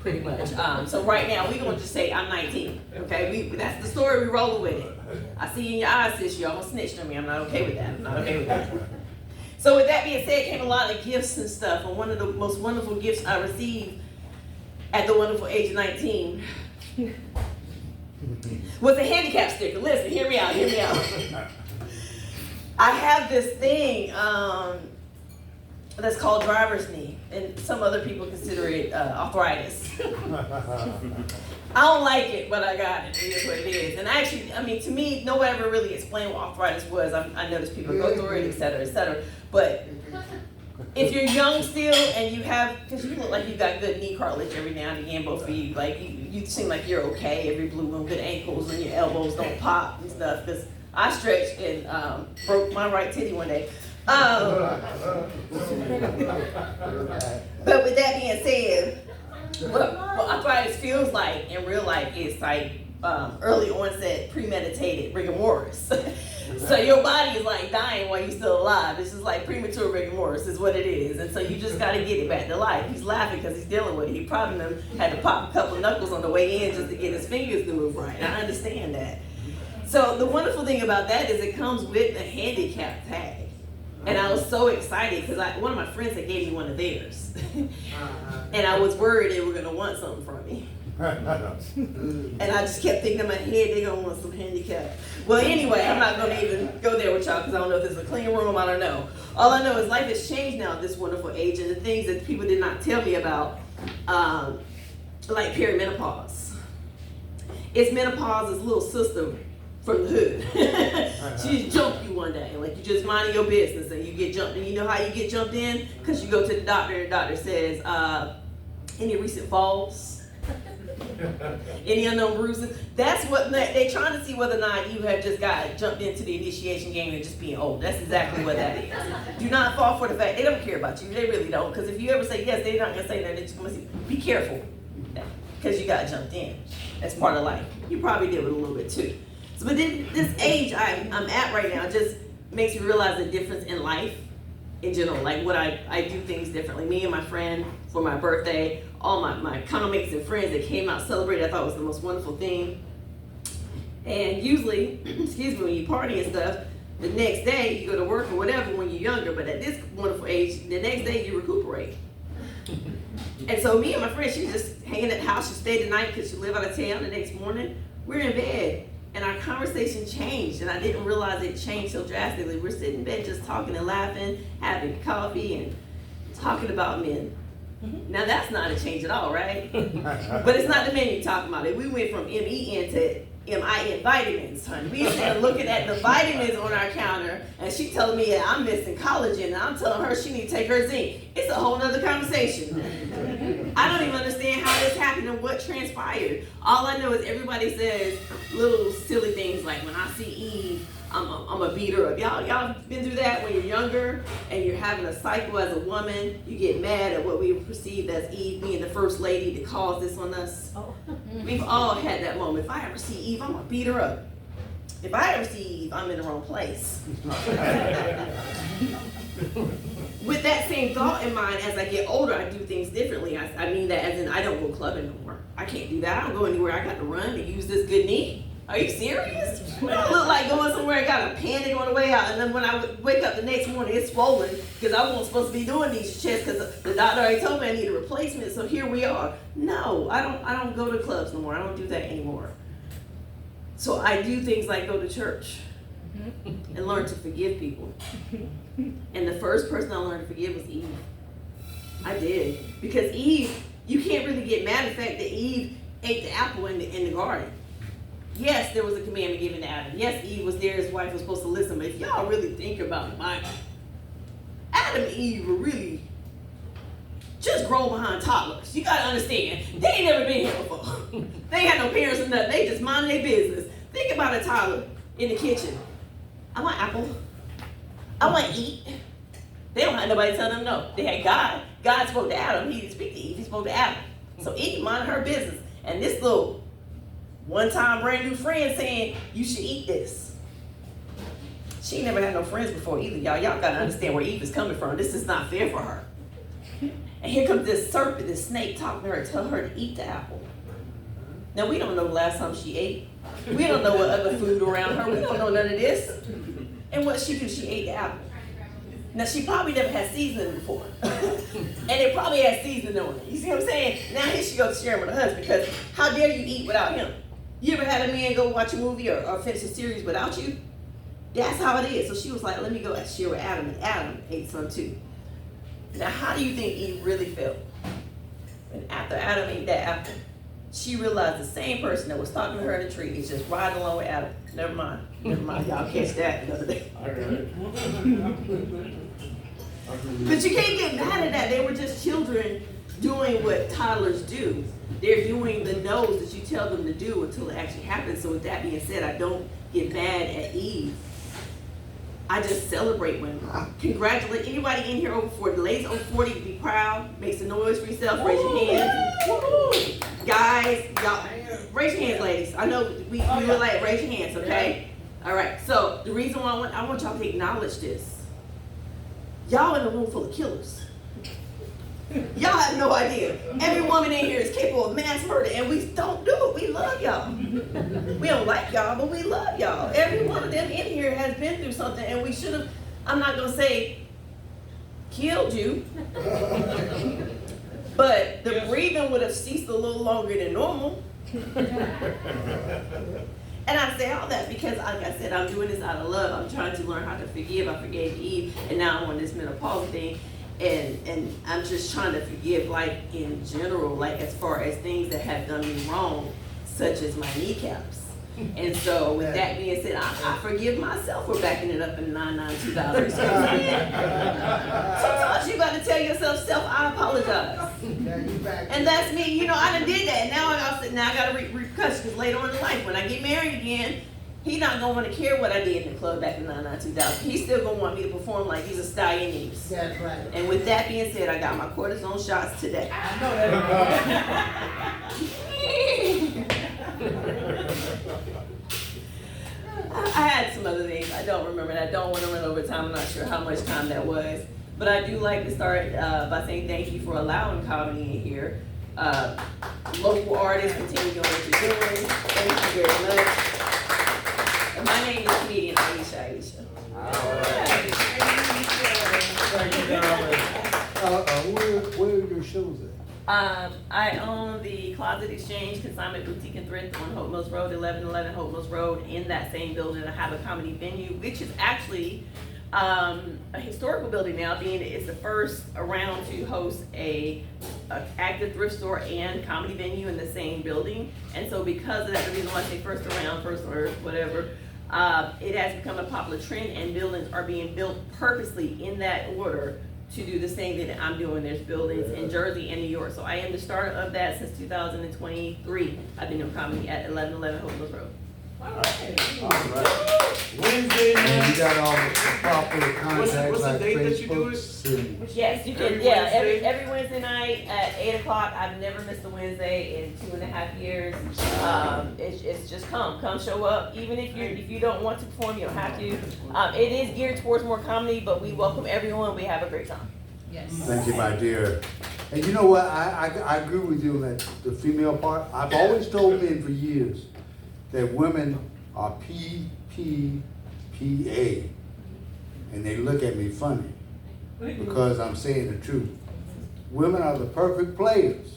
pretty much. So right now, we're gonna just say I'm 19, okay? That's the story, we rolling with it. I see in your eyes, sis, you almost snitched on me. I'm not okay with that. I'm not okay with that. So with that being said, came a lot of gifts and stuff, and one of the most wonderful gifts I received at the wonderful age of 19 was a handicap sticker. Listen, hear me out. I have this thing that's called driver's knee, and some other people consider it arthritis. I don't like it, but I got it. It is what it is. And actually, I mean, to me, nobody ever really explained what arthritis was. I noticed people go through it, et cetera, but if you're young still and you have, because you look like you got good knee cartilage every now and again, both of you, like you seem like you're okay every blue moon, good ankles and your elbows don't pop and stuff, because I stretched and broke my right titty one day. But with that being said, what arthritis feels like in real life is like early onset premeditated rigor mortis. So your body is like dying while you're still alive. It's just like premature rigor mortis is what it is. And so you just got to get it back to life. He's laughing because he's dealing with it. He probably had to pop a couple knuckles on the way in just to get his fingers to move right. I understand that. So the wonderful thing about that is it comes with a handicap tag. And I was so excited because one of my friends had gave me one of theirs. And I was worried they were going to want something from me. And I just kept thinking in my head, they're going to want some handicap. Well, anyway, I'm not going to even go there with y'all because I don't know if there's a clean room. I don't know. All I know is life has changed now at this wonderful age, and the things that people did not tell me about, like perimenopause. It's menopause's little sister from the hood. She just jumped you one day, like you just minding your business and you get jumped. And you know how you get jumped in? Because you go to the doctor and the doctor says, any recent falls? Any unknown bruises? That's what they're trying to see, whether or not you have just got jumped into the initiation game and just being old. That's exactly what that is. Do not fall for the fact they don't care about you. They really don't. Because if you ever say yes, they're not gonna say that. They're just gonna say, be careful, because you got jumped in. That's part of life. You probably did with a little bit too. So, but then this age I'm at right now just makes me realize the difference in life in general. Like what I do things differently. Me and my friend for my birthday, all my condo mates and friends that came out celebrated, I thought was the most wonderful thing. And usually, excuse me, when you party and stuff, the next day you go to work or whatever when you're younger, but at this wonderful age, the next day you recuperate. And so me and my friend, she was just hanging at the house. She stayed the night because she lived out of town. The next morning, we're in bed. And our conversation changed, and I didn't realize it changed so drastically. We're sitting in bed just talking and laughing, having coffee, and talking about men. Now that's not a change at all, right? But it's not the men you're talking about. We went from MEN to MIN vitamins, honey. We started looking at the vitamins on our counter, and she telling me that I'm missing collagen, and I'm telling her she need to take her zinc. It's a whole nother conversation. I don't even understand how this happened and what transpired. All I know is everybody says little silly things like, when I see Eve, I'm a beat her up. Y'all been through that when you're younger and you're having a cycle as a woman. You get mad at what we perceive as Eve being the first lady to cause this on us. We've all had that moment. If I ever see Eve, I'm gonna beat her up. If I ever see Eve, I'm in the wrong place. With that same thought in mind, as I get older, I do things differently. I mean that as in I don't go clubbing no more. I can't do that. I don't go anywhere. I got to run to use this good knee. Are you serious? I don't look like going somewhere. I got a panic on the way out, and then when I wake up the next morning, it's swollen because I wasn't supposed to be doing these chests because the doctor already told me I need a replacement. So here we are. No, I don't go to clubs no more. I don't do that anymore. So I do things like go to church and learn to forgive people. And the first person I learned to forgive was Eve. I did. Because Eve, you can't really get mad at the fact that Eve ate the apple in the garden. Yes, there was a commandment given to Adam. Yes, Eve was there, his wife was supposed to listen. But if y'all really think about the Bible, Adam and Eve were really just grown behind toddlers. You gotta understand, they ain't never been here before. They ain't had no parents or nothing. They just minding their business. Think about a toddler in the kitchen. I want apple. I want to eat. They don't have nobody tell them no. They had God. God spoke to Adam. He didn't speak to Eve. He spoke to Adam. So Eve minded her business. And this little one-time brand new friend saying, you should eat this. She ain't never had no friends before either, y'all. Y'all gotta understand where Eve is coming from. This is not fair for her. And here comes this serpent, this snake talking to her, tell her to eat the apple. Now we don't know the last time she ate. We don't know what other food around her. We don't know none of this. And what she do, she ate the apple. Now she probably never had seasoning before. And it probably had seasoning on it. You see what I'm saying? Now here she goes sharing with her husband, because how dare you eat without him? You ever had a man go watch a movie or finish a series without you? That's how it is. So she was like, let me go and share with Adam, and Adam ate some too. Now how do you think Eve really felt? And after Adam ate that apple, she realized the same person that was talking to her in the tree is just riding along with Adam. Never mind. Y'all catch that another day. But you can't get mad at that. They were just children doing what toddlers do. They're doing the no's that you tell them to do until it actually happens. So with that being said, I don't get mad at Eve. I just celebrate women. Congratulate anybody in here over 40. The ladies over 40, be proud. Make some noise for yourself. Raise your hands. Guys, y'all, raise your hands, ladies. I know we were like, raise your hands, okay? All right, so the reason why I want y'all to acknowledge this. Y'all in a room full of killers. Y'all have no idea. Every woman in here is capable of mass murder, and we don't do it. We love y'all. We don't like y'all, but we love y'all. Every one of them in here has been through something, and we should have, I'm not going to say killed you, but the breathing would have ceased a little longer than normal. And I say all that because, like I said, I'm doing this out of love. I'm trying to learn how to forgive. I forgave Eve, and now I'm on this menopause thing. And I'm just trying to forgive, like, in general, like, as far as things that have done me wrong, such as my kneecaps. And so, with that being said, I forgive myself for backing it up in 99-2000. Sometimes you got to tell yourself, I apologize. And that's me. You know, I done did that. Now I got to repercussions, because later on in life, when I get married again, he's not going to want to care what I did in the club back in 99-2000. He's still going to want me to perform like he's a stallion. That's right. And with that being said, I got my cortisone shots today. I know that. I had some other things. I don't remember. And I don't want to run over time. I'm not sure how much time that was. But I do like to start by saying thank you for allowing comedy in here. Local artists, continue doing what you're doing. Thank you very much. And my name is comedian Aisha. Where are your shows at? I own the Closet Exchange, Consignment Boutique and Thrift on Hope Mills Road, 1111 Hope Mills Road. In that same building, I have a comedy venue, which is actually a historical building now, being it's the first around to host a active thrift store and comedy venue in the same building. And so because of that, the reason why I say first around, first or whatever, it has become a popular trend, and buildings are being built purposely in that order to do the same thing that I'm doing. There's buildings in Jersey and New York. So I am the starter of that since 2023. I've been doing comedy at 1111 Hope Mills Road. All right. Wednesday night. And you got all the proper contacts what's the like date that you do it? Facebooks. Yes, you can. Every Wednesday night at 8 o'clock. I've never missed a Wednesday in 2.5 years. It's just come show up. Even if you don't want to perform, you don't have to. It is geared towards more comedy, but we welcome everyone. We have a great time. Yes. Thank you, my dear. And you know what? I agree with you on that, the female part. I've always told men for years that women are PPPA, and they look at me funny because I'm saying the truth. Women are the perfect players.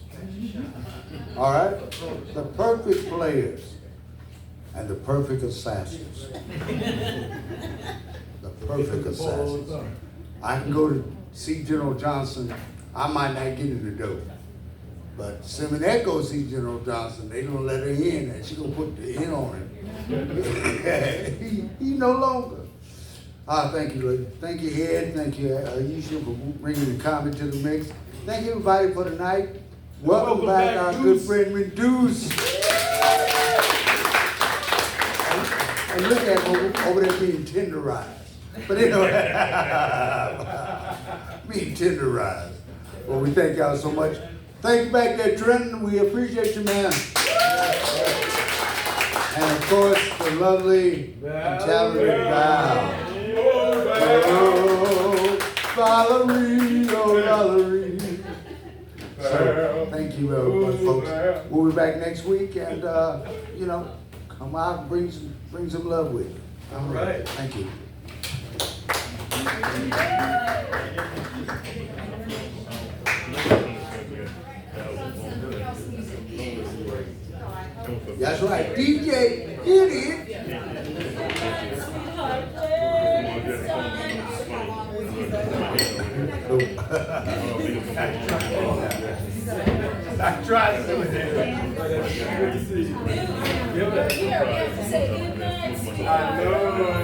All right? The perfect players. and the perfect assassins. The perfect assassins. I can go to see General Johnson, I might not get in the door. But Simonette goes see General Johnson, they gonna let her in, and she gonna put the in on him. he no longer. Thank you, Lord. Thank you, Ed. Thank you, Aisha, for bringing the comment to the mix. Thank you, everybody, for tonight. Welcome back, our good friend Reduce. And look at him over there being tenderized. But anyway, being tenderized. Well, we thank y'all so much. Thank you back there, Trenton. We appreciate you, man. And of course, the lovely and talented Val. Oh, Valerie, oh, Valerie. So, thank you, folks. We'll be back next week, and come out and bring some love with you. All right. Thank you. That's right, DJ, hit it. I tried to do it. I know.